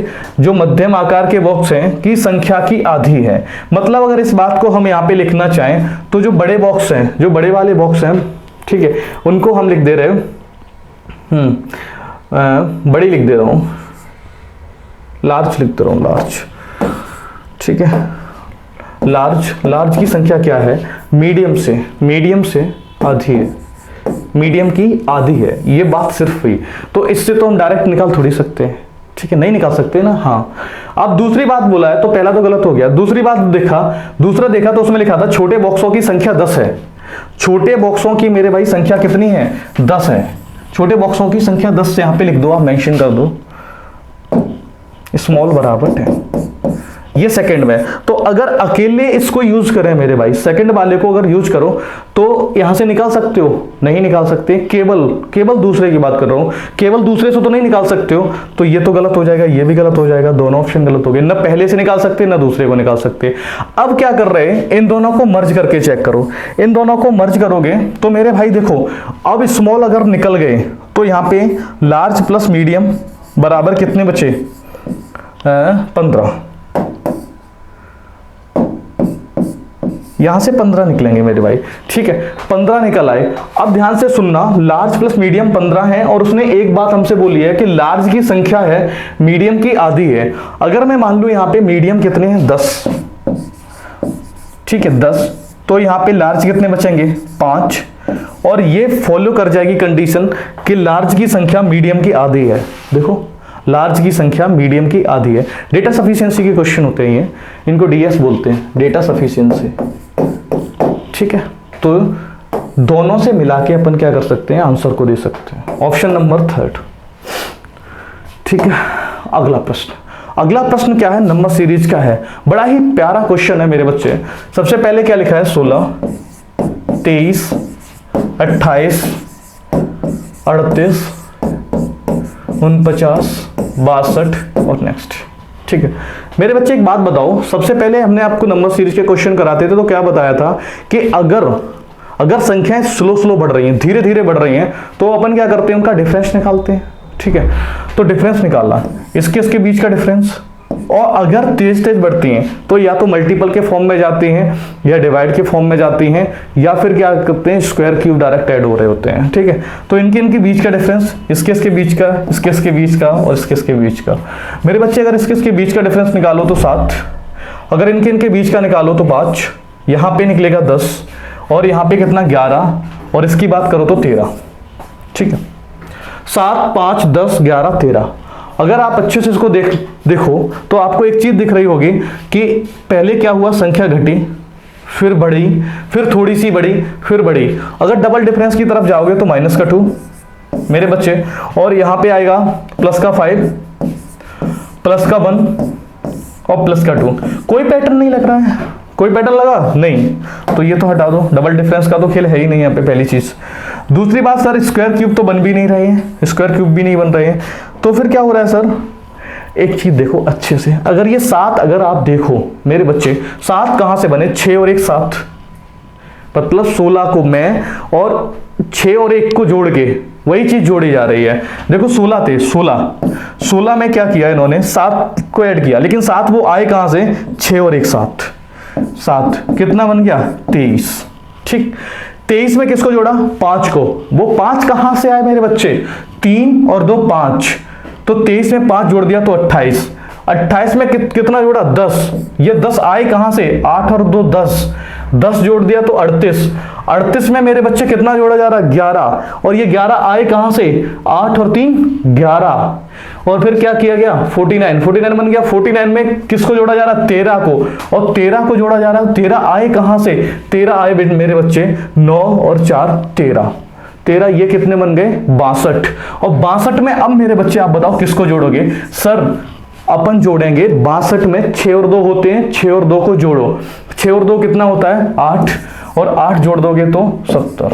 जो मध्यम आकार के बॉक्स हैं की संख्या की आधी है। मतलब अगर इस बात को हम यहाँ पे लिखना चाहें तो जो बड़े बॉक्स हैं, जो बड़े वाले बॉक्स हैं, ठीक है, उनको हम लिख दे रहे हैं, बड़ी लिख दे रहा हूं, लार्ज लिख दे रहा हूं, लार्ज, ठीक है। लार्ज की संख्या क्या है, मीडियम से आधी है, मीडियम की आधी है, ये बात सिर्फ हुई। तो इससे तो हम डायरेक्ट निकाल थोड़ी सकते हैं, ठीक है, नहीं निकाल सकते ना। हाँ, अब दूसरी बात बोला है तो पहला तो गलत हो गया। दूसरा देखा तो उसमें लिखा था छोटे बॉक्सों की संख्या 10 है। छोटे बॉक्सों की मेरे भाई संख्या कितनी है, 10 है। छोटे बॉक्सों की संख्या 10 से यहां पे लिख दो, आप मेंशन कर दो, स्मॉल बराबर है, ये सेकंड में। तो अगर अकेले इसको यूज करें मेरे भाई, सेकंड वाले को अगर यूज करो तो यहां से निकाल सकते हो, नहीं निकाल सकते। केवल दूसरे की बात कर रहा हूं, केवल दूसरे से तो नहीं निकाल सकते हो, तो ये तो गलत हो जाएगा, ये भी गलत हो जाएगा, दोनों ऑप्शन गलत हो गए। ना पहले से निकाल सकते ना दूसरे को निकाल सकते। अब क्या कर रहे हैं, इन दोनों को मर्ज करके चेक करो। इन दोनों को मर्ज करोगे तो मेरे भाई देखो, अब स्मॉल अगर निकल गए तो यहां पे लार्ज प्लस मीडियम बराबर कितने बचे, 15। यहां से 15 निकलेंगे मेरे भाई, ठीक है, 15 निकल आए। अब ध्यान से सुनना, लार्ज प्लस मीडियम 15 है, और उसने एक बात हमसे बोली है कि लार्ज की संख्या है मीडियम की आधी है। अगर मैं मान लूं यहां पे मीडियम कितने हैं, 10, ठीक है, 10, तो यहां पे लार्ज कितने बचेंगे, 5, और ये फॉलो कर जाएगी कंडीशन कि लार्ज की संख्या मीडियम की आधी है। देखो, लार्ज की संख्या मीडियम की आधी है। डेटा सफिशिएंसी के क्वेश्चन होते हैं ये, इनको डीएस बोलते हैं, डेटा सफिशिएंसी, ठीक है। तो दोनों से मिला के अपन क्या कर सकते हैं, आंसर को दे सकते हैं। ऑप्शन नंबर 3, ठीक है। अगला प्रश्न क्या है, नंबर सीरीज का है, बड़ा ही प्यारा क्वेश्चन है मेरे बच्चे। सबसे पहले क्या लिखा है, 16, 23, 28, 38, 49, 62 और नेक्स्ट, ठीक है। मेरे बच्चे एक बात बताओ, सबसे पहले हमने आपको नंबर सीरीज के क्वेश्चन कराते थे तो क्या बताया था कि अगर संख्याएं स्लो बढ़ रही हैं, धीरे धीरे बढ़ रही हैं, तो अपन क्या करते हैं, उनका डिफरेंस निकालते हैं, ठीक है। तो डिफरेंस निकाला, इसके बीच का डिफरेंस, और अगर तेज बढ़ती हैं तो या तो मल्टीपल के फॉर्म में जाती हैं, या डिवाइड के फॉर्म में जाती हैं, या फिर क्या करते हैं, स्क्वायर क्यूब डायरेक्ट ऐड हो रहे होते हैं, ठीक है। तो इनके बीच का डिफरेंस, इसके बीच का, इसके बीच का, और इसके बीच का। मेरे बच्चे अगर इसके बीच का डिफरेंस निकालो तो 7, अगर इनके बीच का निकालो तो 5, यहाँ पे निकलेगा 10, और यहाँ पे कितना, 11, और इसकी बात करो तो 13, ठीक है। 7, 5, 10, 11, 13। अगर आप अच्छे से इसको देखो तो आपको एक चीज दिख रही होगी कि पहले क्या हुआ, संख्या घटी, फिर बढ़ी, फिर थोड़ी सी बढ़ी, फिर बढ़ी। अगर डबल डिफरेंस की तरफ जाओगे तो माइनस का 2 मेरे बच्चे, और यहां पे आएगा प्लस का 5, प्लस का 1 और प्लस का 2। कोई पैटर्न नहीं लग रहा है, कोई पैटर्न लगा नहीं, तो ये तो हटा दो, डबल डिफरेंस का तो खेल है ही नहीं यहाँ पे, पहली चीज। दूसरी बात सर, स्क्वायर क्यूब तो बन भी नहीं रहे हैं, स्क्वायर क्यूब भी नहीं बन रहे हैं, तो फिर क्या हो रहा है सर, एक चीज देखो अच्छे से, अगर ये 7, अगर आप देखो मेरे बच्चे, 7 कहां से बने, 6 और 1 7, मतलब 16 को मैं और 6 और 1 को जोड़ के वही चीज जोड़ी जा रही है। देखो 16 थे, 16 में क्या किया इन्होंने, 7 को ऐड किया, लेकिन 7 वो आए कहां से, 6 और 1 7, कितना बन गया, 23, ठीक। 23 में किसको जोड़ा, 5 को, वो 5 कहां से आए मेरे बच्चे, 3 और 2 5, तो 23 में 5 जोड़ दिया तो 28, 28 में कितना जोड़ा 10, ये 10 आए कहां से, 8 और 2 10, 10 जोड़ दिया तो 38, 38 में मेरे बच्चे कितना जोड़ा जा रहा है 11, और ये 11 आए कहां से, 8 और 3 11, और फिर क्या किया गया 49, 49 बन गया। 49 में किसको जोड़ा जा रहा है 13 को, और 13 को जोड़ा जा रहा है, 13 आए कहां से, 13 आए मेरे बच्चे 9 और 4 13, 13 ये कितने बन गए 62, और 62 में अब मेरे बच्चे आप बताओ किसको जोड़ोगे। सर अपन जोड़ेंगे 62 में 6 और 2 होते हैं, 6 और 2 को जोड़ो, 6 और 2 कितना होता है 8, और 8 जोड़ दोगे तो 70,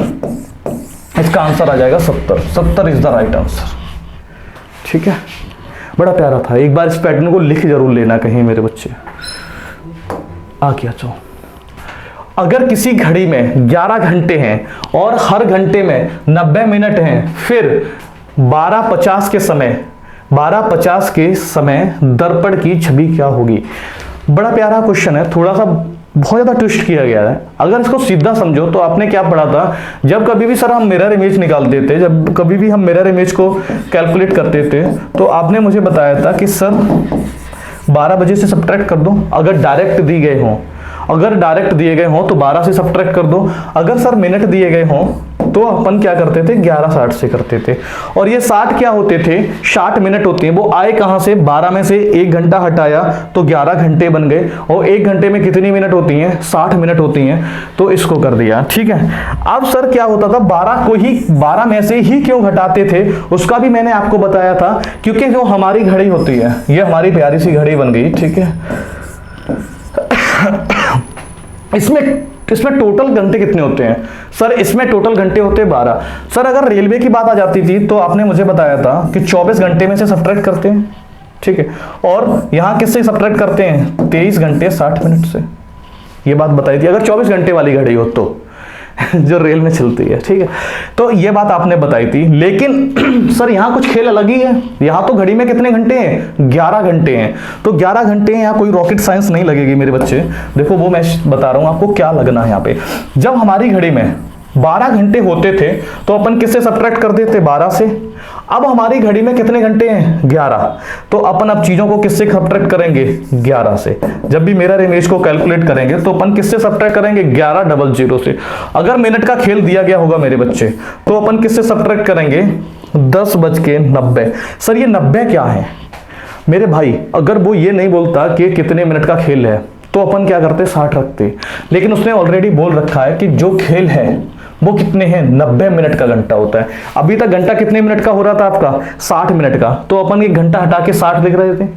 इसका आंसर आ जाएगा 70, 70 इज द राइट आंसर। ठीक है, बड़ा प्यारा था, एक बार इस पैटर्न को लिख जरूर लेना कहीं मेरे बच्चे। आ गया चलो, अगर किसी घड़ी में 11 घंटे हैं और हर घंटे में 90 मिनट हैं, फिर 12:50 के समय दर्पण की छवि क्या होगी। बड़ा प्यारा क्वेश्चन है, थोड़ा सा बहुत ज्यादा ट्विस्ट किया गया है। अगर इसको सीधा समझो तो आपने क्या पढ़ा था, जब कभी भी सर हम मिरर इमेज निकालते थे, जब कभी भी हम मिरर इमेज को कैलकुलेट करते थे, तो आपने मुझे बताया था कि सर 12 बजे से सब्ट्रैक्ट कर दो, अगर डायरेक्ट दी गए हों, अगर डायरेक्ट दिए गए हों तो 12 से सब्ट्रैक्ट कर दो, अगर सर मिनट दिए गए हों तो अपन क्या करते थे 11:60 से करते थे। और ये 60 क्या होते थे 60 मिनट होते हैं, वो आए कहां से 12 में से 1 घंटा हटाया तो 11 घंटे बन गए, और 1 घंटे में कितनी मिनट होती हैं 60 मिनट होती हैं, तो इसको कर दिया। ठीक है, अब सर क्या होता था 12 को ही 12 में से ही क्यों घटाते थे, उसका भी मैंने आपको बताया था, क्योंकि जो हमारी घड़ी होती है ये हमारी प्यारी सी घड़ी बन गई। ठीक है, इसमें टोटल घंटे कितने होते हैं सर, इसमें टोटल घंटे होते हैं 12। सर अगर रेलवे की बात आ जाती थी तो आपने मुझे बताया था कि 24 घंटे में से सब्ट्रैक्ट करते हैं। ठीक है, और यहां किससे सब्ट्रैक्ट करते हैं 23 घंटे 60 मिनट से, ये बात बताई थी अगर 24 घंटे वाली घड़ी हो तो जो रेल में चलती है। ठीक है, तो ये बात आपने बताई थी, लेकिन सर यहाँ कुछ खेल अलग ही है। यहाँ तो घड़ी में कितने घंटे हैं 11 घंटे हैं, तो 11 घंटे हैं, यहाँ कोई रॉकेट साइंस नहीं लगेगी मेरे बच्चे। देखो वो मैं बता रहा हूँ आपको क्या लगना है यहाँ पे। जब हमारी घड़ी में 12 घंटे होते थे तो अपन किससे सब्ट्रैक्ट कर देते 12 से। अब हमारी घड़ी में कितने घंटे हैं 11, तो अपन अब चीजों को किससे सब्ट्रैक्ट करेंगे 11 से। जब भी मिरर इमेज को कैलकुलेट करेंगे तो अपन किससे सब्ट्रैक्ट करेंगे 11:00 से। अगर मिनट का खेल दिया गया होगा मेरे बच्चे तो अपन किससे सब्ट्रैक्ट करेंगे 10:90। सर ये 90 क्या है मेरे भाई, अगर वो ये नहीं बोलता कि कितने मिनट का खेल है तो अपन क्या करते 60 रखते, लेकिन उसने ऑलरेडी बोल रखा है कि जो खेल है वो कितने हैं 90 मिनट का घंटा होता है। अभी तक घंटा कितने मिनट का हो रहा था आपका 60 मिनट का, तो अपन एक घंटा हटा के 60 लिख रहे थे।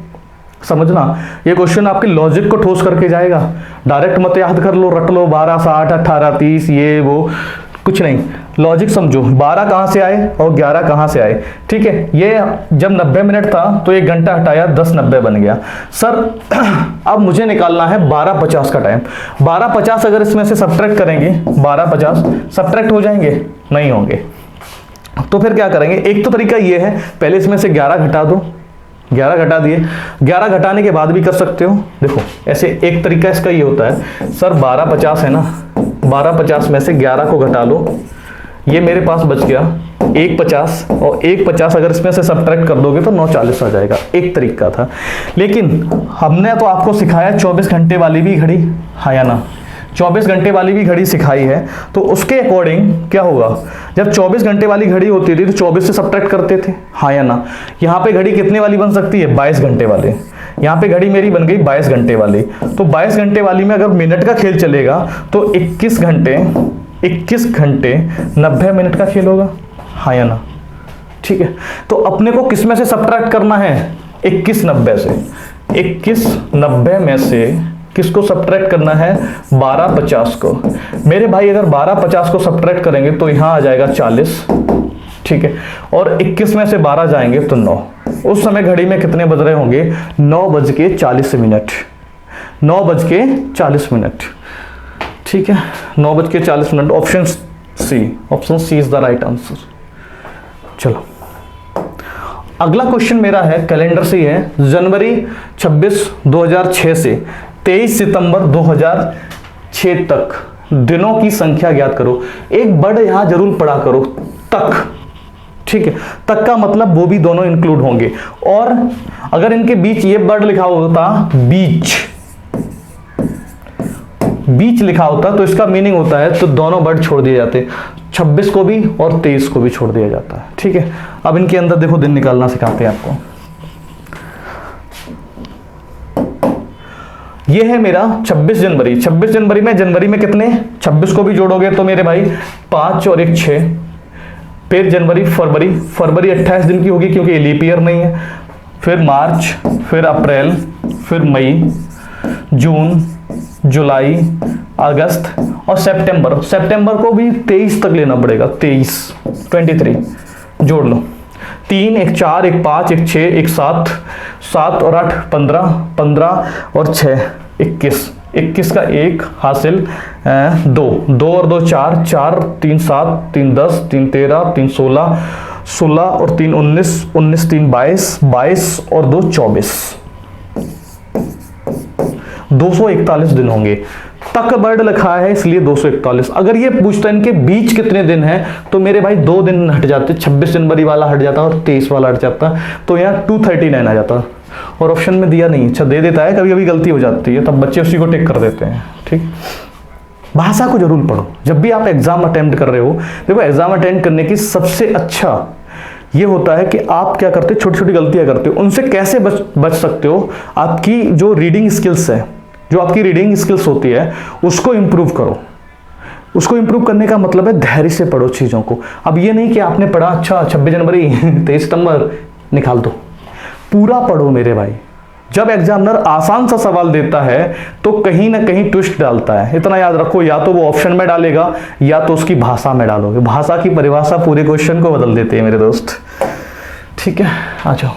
समझना, ये क्वेश्चन आपके लॉजिक को ठोस करके जाएगा, डायरेक्ट मत याद कर लो रट लो 12 60 18 30 ये वो कुछ नहीं, लॉजिक समझो। 12 कहां से आए और 11 कहां से आए। ठीक है, ये जब 90 मिनट था तो 1 घंटा हटाया 10:90 बन गया। सर अब मुझे निकालना है 12:50 का टाइम। 12:50 अगर इसमें से सब्ट्रैक्ट करेंगे 12:50 सब्ट्रैक्ट हो जाएंगे नहीं होंगे, तो फिर क्या करेंगे। एक तो तरीका ये है, पहले इसमें से 11 घटा दो, 11 घटा दिए, 11 घटाने के बाद भी कर सकते हो। देखो ऐसे एक तरीका इसका ये होता है, सर 12:50 है ना, 12:50 में से 11 को घटा लो, ये मेरे पास बच गया 1:50, और 1:50 अगर इसमें से सब्ट्रैक्ट कर दोगे तो 9:40 आ जाएगा। एक तरीका था, लेकिन हमने तो आपको सिखाया 24 घंटे वाली भी घड़ी, हाँ या ना, 24 घंटे वाली भी घड़ी सिखाई है, तो उसके अकॉर्डिंग क्या होगा, जब 24 घंटे वाली घड़ी होती थी तो 24 से सब्ट्रैक्ट करते थे, हाँ या ना। यहाँ पे घड़ी कितने वाली बन सकती है 22 घंटे वाली, यहाँ पे घड़ी मेरी बन गई 22 घंटे वाली, तो 22 घंटे वाली में अगर मिनट का खेल चलेगा तो 21 घंटे 90 मिनट का खेल होगा, हाँ या ना। ठीक है, तो अपने को किस में से सब्ट्रैक्ट करना है 21:90 से, 21:90 में से किसको सब्ट्रैक्ट करना है 12:50 को। मेरे भाई अगर 12:50 को सब्ट्रैक्ट करेंगे तो यहाँ आ जाएगा 40। ठीक है, और 21 में से 12 जाएंगे तो 9। उस समय घड़ी में कितने बज रहे होंगे 9:40। 9:40। ठीक है, 9:40। Option C is the right answer. चलो अगला क्वेश्चन मेरा है, कैलेंडर से ही है, जनवरी 26 2006 से 23 सितंबर 2006 तक दिनों की संख्या ज्ञात करो। एक वर्ड यहां जरूर पढ़ा करो, तक। ठीक है, तक का मतलब वो भी दोनों इंक्लूड होंगे। और अगर इनके बीच ये वर्ड लिखा होता बीच, बीच लिखा होता तो इसका मीनिंग होता है तो दोनों वर्ड छोड़ दिए जाते, 26 को भी और 23 को भी छोड़ दिया जाता है। ठीक है, अब इनके अंदर देखो दिन निकालना सिखाते हैं आपको। ये है मेरा 26 जनवरी। 26 जनवरी में, जनवरी में कितने, 26 को भी जोड़ोगे तो मेरे भाई 5 और 1 6। फिर जनवरी, फरवरी, फरवरी 28 दिन की होगी क्योंकि लीप ईयर नहीं है। फिर मार्च, फिर अप्रैल, फिर मई, जून, जुलाई, अगस्त और सितंबर। सितंबर को भी 23 तक लेना पड़ेगा, 23 जोड़ लो। 3 1 4 1 5 1 6 1 7, 7 और 8 15, 15 और 6 21, 21 का 1 हासिल, 2 2 और 2 4, 4 3 7 3 10 3 13 3 16, 16 और 3 19, 19 3 22, 22 और 2 24, 241 दिन होंगे। तक वर्ड लिखा है इसलिए 241। अगर ये पूछता है इनके बीच कितने दिन हैं तो मेरे भाई 2 दिन हट जाते, 26 जनवरी वाला हट जाता और 23 वाला हट जाता, तो यहाँ 239 आ जाता। और ऑप्शन में दिया नहीं, अच्छा दे देता है, कभी कभी गलती हो जाती है तब बच्चे उसी को टिक कर देते हैं। ठीक, भाषा को जरूर पढ़ो जब भी आप एग्जाम अटेम्प्ट कर रहे हो। देखो एग्जाम अटेम्प्ट करने की सबसे अच्छा ये होता है कि आप क्या करते हो, छोटी छोटी गलतियां करते हो, उनसे कैसे बच सकते हो। आपकी जो रीडिंग स्किल्स है, जो आपकी रीडिंग स्किल्स होती है उसको इंप्रूव करो। उसको इंप्रूव करने का मतलब है धैर्य से पढ़ो चीज़ों को। अब ये नहीं कि आपने पढ़ा, अच्छा 26 जनवरी 23 सितंबर निकाल दो, पूरा पढ़ो मेरे भाई। जब एग्जामिनर आसान सा सवाल देता है तो कहीं ना कहीं ट्विस्ट डालता है, इतना याद रखो, या तो वो ऑप्शन में डालेगा या तो उसकी भाषा में डालोगे। भाषा की परिभाषा पूरे क्वेश्चन को बदल देती है मेरे दोस्त। ठीक है, आ जाओ।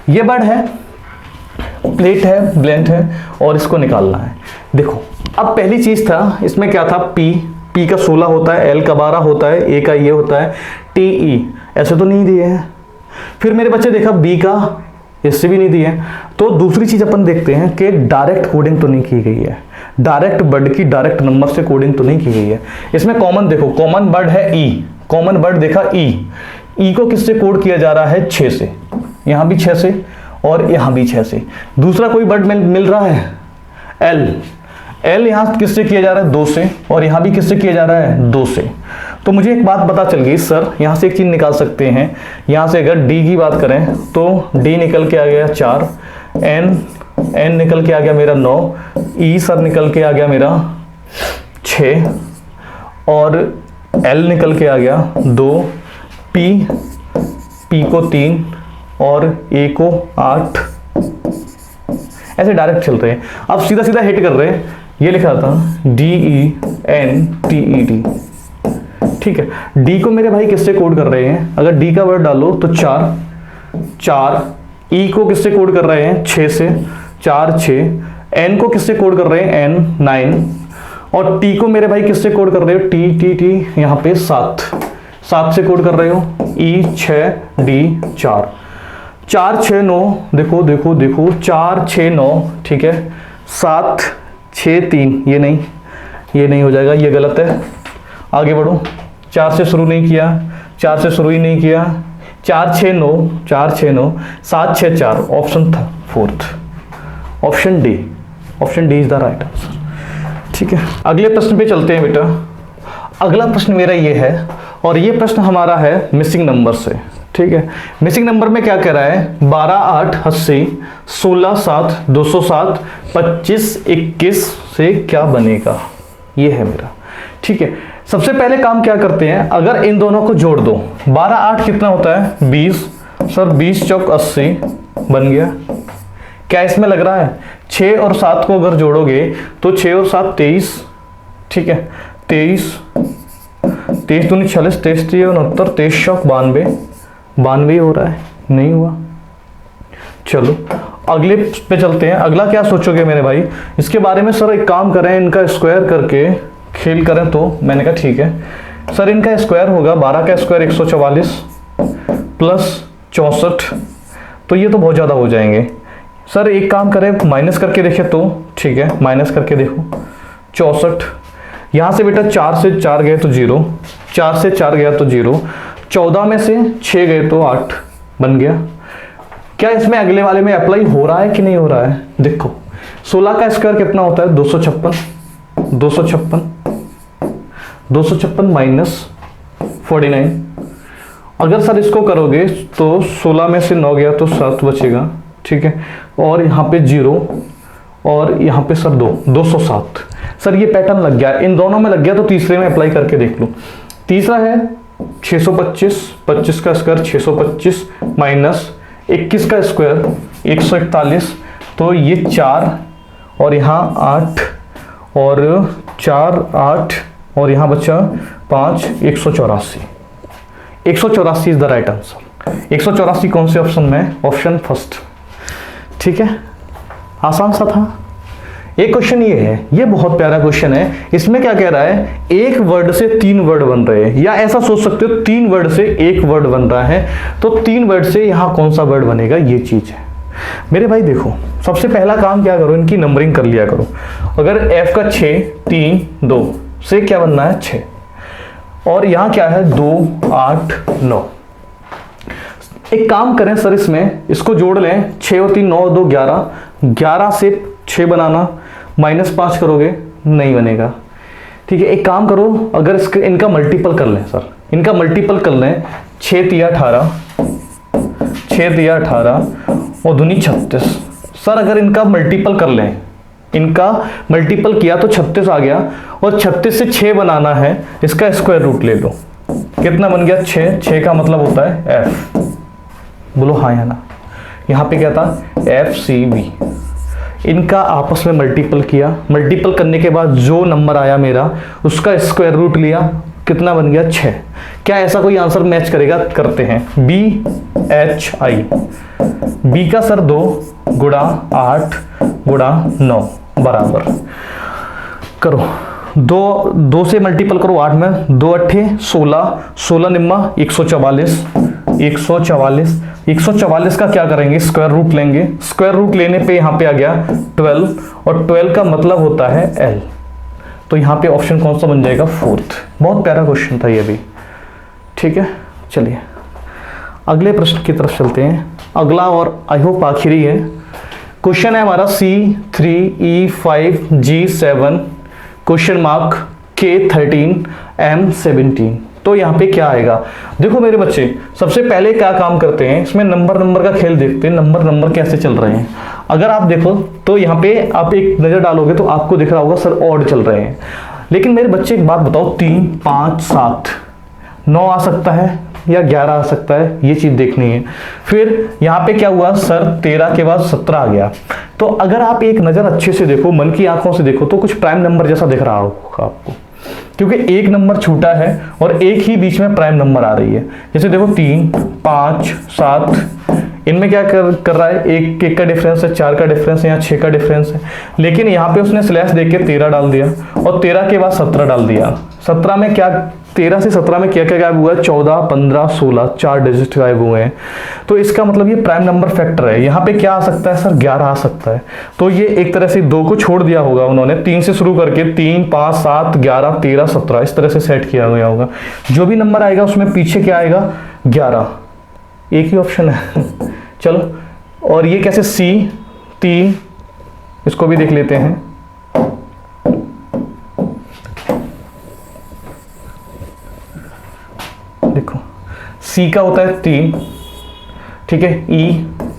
ये वर्ड है, प्लेट है, ब्लेंट है और इसको निकालना है। देखो अब पहली चीज था, इसमें क्या था, पी का 16 होता है, एल का 12 होता है, ए का ये होता है, टी ई ऐसे तो नहीं दिए हैं। फिर मेरे बच्चे देखा बी का इससे भी नहीं दिए। तो दूसरी चीज अपन देखते हैं कि डायरेक्ट कोडिंग तो नहीं की गई है, डायरेक्ट वर्ड की डायरेक्ट नंबर से कोडिंग तो नहीं की गई है। इसमें कॉमन देखो, कॉमन वर्ड है ई, कॉमन वर्ड देखा ई को किससे कोड किया जा रहा है, 6 से, यहां भी 6 से और यहां भी 6 से। दूसरा कोई वर्ड मिल रहा है एल यहां किससे किया जा रहा है, 2 से, और यहां भी किससे किया जा रहा है, 2 से। तो मुझे एक बात पता चल गई सर, यहां से एक चीज निकाल सकते हैं। यहां से अगर डी की बात करें तो डी निकल के आ गया 4, एन निकल के आ गया मेरा 9, ई सर निकल के आ गया मेरा 6 और एल निकल के आ गया 2, पी को 3 और ए को 8। ऐसे डायरेक्ट चल रहे हैं। अब सीधा सीधा हिट कर रहे हैं, ये लिखा था DENTED। ठीक है, डी को मेरे भाई किससे कोड कर रहे हैं, अगर डी का वर्ड डालो तो 4, ई को किससे कोड कर रहे हैं, 6 से, 4 6, एन को किससे कोड कर रहे हैं, एन 9, और टी को मेरे भाई किससे कोड कर रहे हो, टी यहाँ पे 7 से कोड कर रहे हो, ई 6, डी 4, 4 6 9, देखो 4 6 9, ठीक है, 7 6 3, ये नहीं हो जाएगा, ये गलत है। आगे बढ़ो, 4 से शुरू नहीं किया, 4 से शुरू ही नहीं किया, 4 6 9, 7 6 4, ऑप्शन था 4th, option D is the right answer. ठीक है, अगले प्रश्न पे चलते हैं बेटा। अगला प्रश्न मेरा ये है और ये प्रश्न हमारा है मिसिंग नंबर से। ठीक है, मिसिंग नंबर में क्या कह रहा है, 12 8 80, 16 7 207, 25 21 से क्या बनेगा, ये है मेरा। ठीक है, सबसे पहले काम क्या करते हैं, अगर इन दोनों को जोड़ दो, 12 8 कितना होता है, 20, सर 20 चौक 80 बन गया। क्या इसमें लग रहा है, 6 और 7 को अगर जोड़ोगे तो 6 और 7 23, ठीक है, 23 दूनी 46, 23 3 69, 23 चौक 92 हो रहा है, नहीं हुआ। चलो अगले पे चलते हैं। अगला क्या सोचोगे मेरे भाई, इसके बारे में सर एक काम करें, इनका स्क्वायर करके खेल करें। तो मैंने कहा ठीक है सर, इनका स्क्वायर होगा 12 का स्क्वायर 144 प्लस 64, तो ये तो बहुत ज़्यादा हो जाएंगे। सर एक काम करें, माइनस करके देखें तो ठीक है, माइनस करके देखो 64, यहाँ से बेटा 4 से 4 गए तो 0, 4 से 4 गया तो 0, 14 में से 6 गए तो 8 बन गया। क्या इसमें अगले वाले में अप्लाई हो रहा है कि नहीं हो रहा है? देखो 16 का स्क्वायर कितना होता है? 256 माइनस 49। अगर सर इसको करोगे तो 16 में से 9 गया तो 7 बचेगा, ठीक है, और यहाँ पे 0 और यहाँ पे सर 207। सर ये पैटर्न लग गया, इन दोनों में लग गया तो तीसरे में अप्लाई करके देख लो। तीसरा है 625, 25 का स्क्वायर 625 माइनस 21 का स्क्वायर 141, तो ये 4 और यहाँ 8 और 4 8 और यहाँ बचा 5 184। 184 इज द राइट आंसर। 184 कौन से ऑप्शन में? ऑप्शन फर्स्ट, ठीक है, आसान सा था। एक क्वेश्चन ये है, ये बहुत प्यारा क्वेश्चन है। इसमें क्या कह रहा है? एक वर्ड से 3 वर्ड बन रहे हैं, या ऐसा सोच सकते हो 3 वर्ड से एक वर्ड बन रहा है, तो 3 वर्ड से यहां कौन सा वर्ड बनेगा, ये चीज है। मेरे भाई देखो, सबसे पहला काम क्या करो, इनकी नंबरिंग कर लिया करो। अगर f का 6 3 2 से क्या बनना है? 6, और यहां क्या है? 2 8 9। एक काम करें सर, इसमें इसको जोड़ लें, 6 और 3 9 2 11, 11 से 6 बनाना, -5 करोगे नहीं बनेगा, ठीक है। एक काम करो, अगर इसके इनका मल्टीपल कर लें सर, इनका मल्टीपल कर लें, 6 तिया 18, 6 तिया 18 और दूनी 36। सर अगर इनका मल्टीपल कर लें, इनका मल्टीपल किया तो 36 आ गया, और 36 से 6 बनाना है, इसका स्क्वायर रूट ले लो, कितना बन गया? 6। 6 का मतलब होता है f, बोलो हाँ या ना। यहाँ पे क्या था? FCB। इनका आपस में मल्टीपल किया, मल्टीपल करने के बाद जो नंबर आया मेरा, उसका स्क्वायर रूट लिया, कितना बन गया? 6। क्या ऐसा कोई आंसर मैच करेगा? करते हैं। BHI, B का सर 2 गुणा 8 गुणा 9 बराबर करो, 2 से मल्टीपल करो 8 में, 2 8 16, 16 निम्मा 144, 144 का क्या करेंगे? स्क्वायर रूट लेंगे। स्क्वायर रूट लेने पे यहाँ पे आ गया 12, और 12 का मतलब होता है L, तो यहाँ पे ऑप्शन कौन सा बन जाएगा? 4th। बहुत प्यारा क्वेश्चन था ये भी, ठीक है। चलिए अगले प्रश्न की तरफ चलते हैं। अगला और आई होप आखिरी है। क्वेश्चन है हमारा C3E5G7 question mark K13 M17। तो यहाँ पे क्या आएगा? देखो मेरे बच्चे, सबसे पहले क्या काम करते हैं, इसमें नंबर का खेल देखते हैं, नंबर कैसे चल रहे हैं। अगर आप देखो तो यहाँ पे आप एक नजर डालोगे तो आपको दिख रहा होगा सर ऑड चल रहे हैं। लेकिन मेरे बच्चे एक बात बताओ, 3 5 7 9 आ सकता है या 11 आ सकता है, ये चीज देखनी है। फिर यहाँ पे क्या हुआ सर, 13 के बाद 17 आ गया। तो अगर आप एक नजर अच्छे से देखो, मन की आंखों से देखो, तो कुछ प्राइम नंबर जैसा दिख रहा होगा आपको, क्योंकि एक नंबर छूटा है और एक ही बीच में प्राइम नंबर आ रही है। जैसे देखो 3 5 7, इनमें क्या कर रहा है? एक का डिफरेंस है, 4 का डिफरेंस है, यहाँ 6 का डिफरेंस है। लेकिन यहाँ पे उसने स्लैश देके 13 डाल दिया, और 13 के बाद 17 डाल दिया। 17 में क्या, 13 से 17 में क्या क्या गायब हुआ है? 14 15 16, 4 डिजिट गायब हुए हैं। तो इसका मतलब ये प्राइम नंबर फैक्टर है। यहाँ पे क्या आ सकता है सर? 11 आ सकता है। तो ये एक तरह से 2 को छोड़ दिया होगा उन्होंने, 3 से शुरू करके 3 5 7 11 13 17 इस तरह से सेट किया गया होगा। जो भी नंबर आएगा उसमें पीछे क्या आएगा? 11। एक ही ऑप्शन है। चलो, और ये कैसे? C3, इसको भी देख लेते हैं। देखो C का होता है 3, ठीक है, E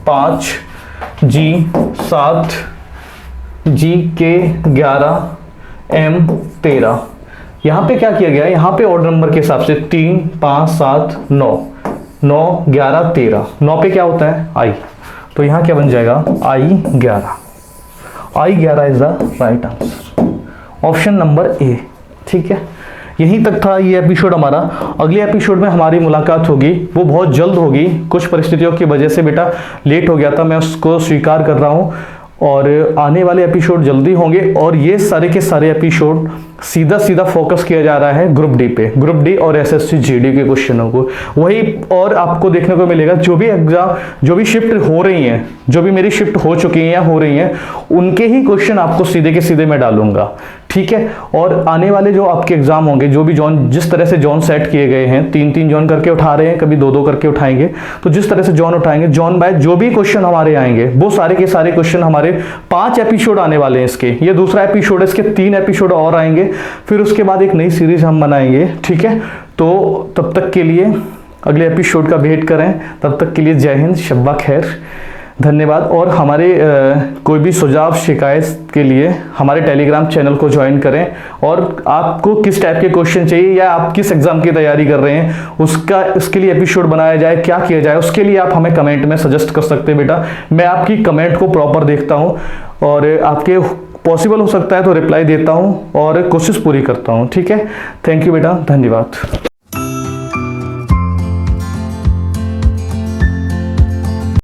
5, G 7, G के 11, M 13। यहां पे क्या किया गया है? यहां पे ऑर्डर नंबर के हिसाब से 3 5 7 9 9 11 13, 9 पे क्या होता है? I। तो यहां क्या बन जाएगा? I11। I11 is the right answer, option number A, ठीक है। यहीं तक था ये एपिसोड हमारा। अगले एपिसोड में हमारी मुलाकात होगी, वो बहुत जल्द होगी। कुछ परिस्थितियों की वजह से बेटा लेट हो गया था, मैं उसको स्वीकार कर रहा हूँ, और आने वाले एपिसोड जल्दी होंगे। और ये सारे के सारे एपिसोड सीधा सीधा फोकस किया जा रहा है ग्रुप डी पे, ग्रुप डी और एसएससी जीडी के क्वेश्चनों को। वही और आपको देखने को मिलेगा जो भी एग्जाम, जो भी शिफ्ट हो रही हैं, जो भी मेरी शिफ्ट हो चुकी हैं या हो रही हैं, उनके ही क्वेश्चन आपको सीधे के सीधे मैं डालूंगा, ठीक है। और आने वाले जो आपके एग्जाम होंगे, जो भी जोन, जिस तरह से जोन सेट किए गए हैं, 3-3 जोन करके उठा रहे हैं, कभी 2-2 करके उठाएंगे, तो जिस तरह से जोन उठाएंगे, जोन बाय जो भी क्वेश्चन हमारे आएंगे, वो सारे के सारे क्वेश्चन हमारे 5 एपिसोड आने वाले हैं इसके। ये दूसरा एपिसोड है, इसके 3 एपिसोड और आएंगे, फिर उसके बाद एक नई सीरीज हम बनाएंगे, ठीक है। तो तब तक के लिए अगले एपिसोड का वेट करें, तब तक के लिए जय हिंद, शब्बा खैर, धन्यवाद। और हमारे कोई भी सुझाव शिकायत के लिए हमारे टेलीग्राम चैनल को ज्वाइन करें, और आपको किस टाइप के क्वेश्चन चाहिए या आप किस एग्जाम की तैयारी कर रहे हैं, उसके लिए एपिसोड बनाया जाए, क्या किया जाए, उसके लिए आप हमें कमेंट में सजेस्ट कर सकते हैं बेटा। मैं आपकी कमेंट को प्रॉपर देखता हूँ और आपके पॉसिबल हो सकता है तो रिप्लाई देता हूँ और कोशिश पूरी करता हूँ, ठीक है। थैंक यू बेटा, धन्यवाद।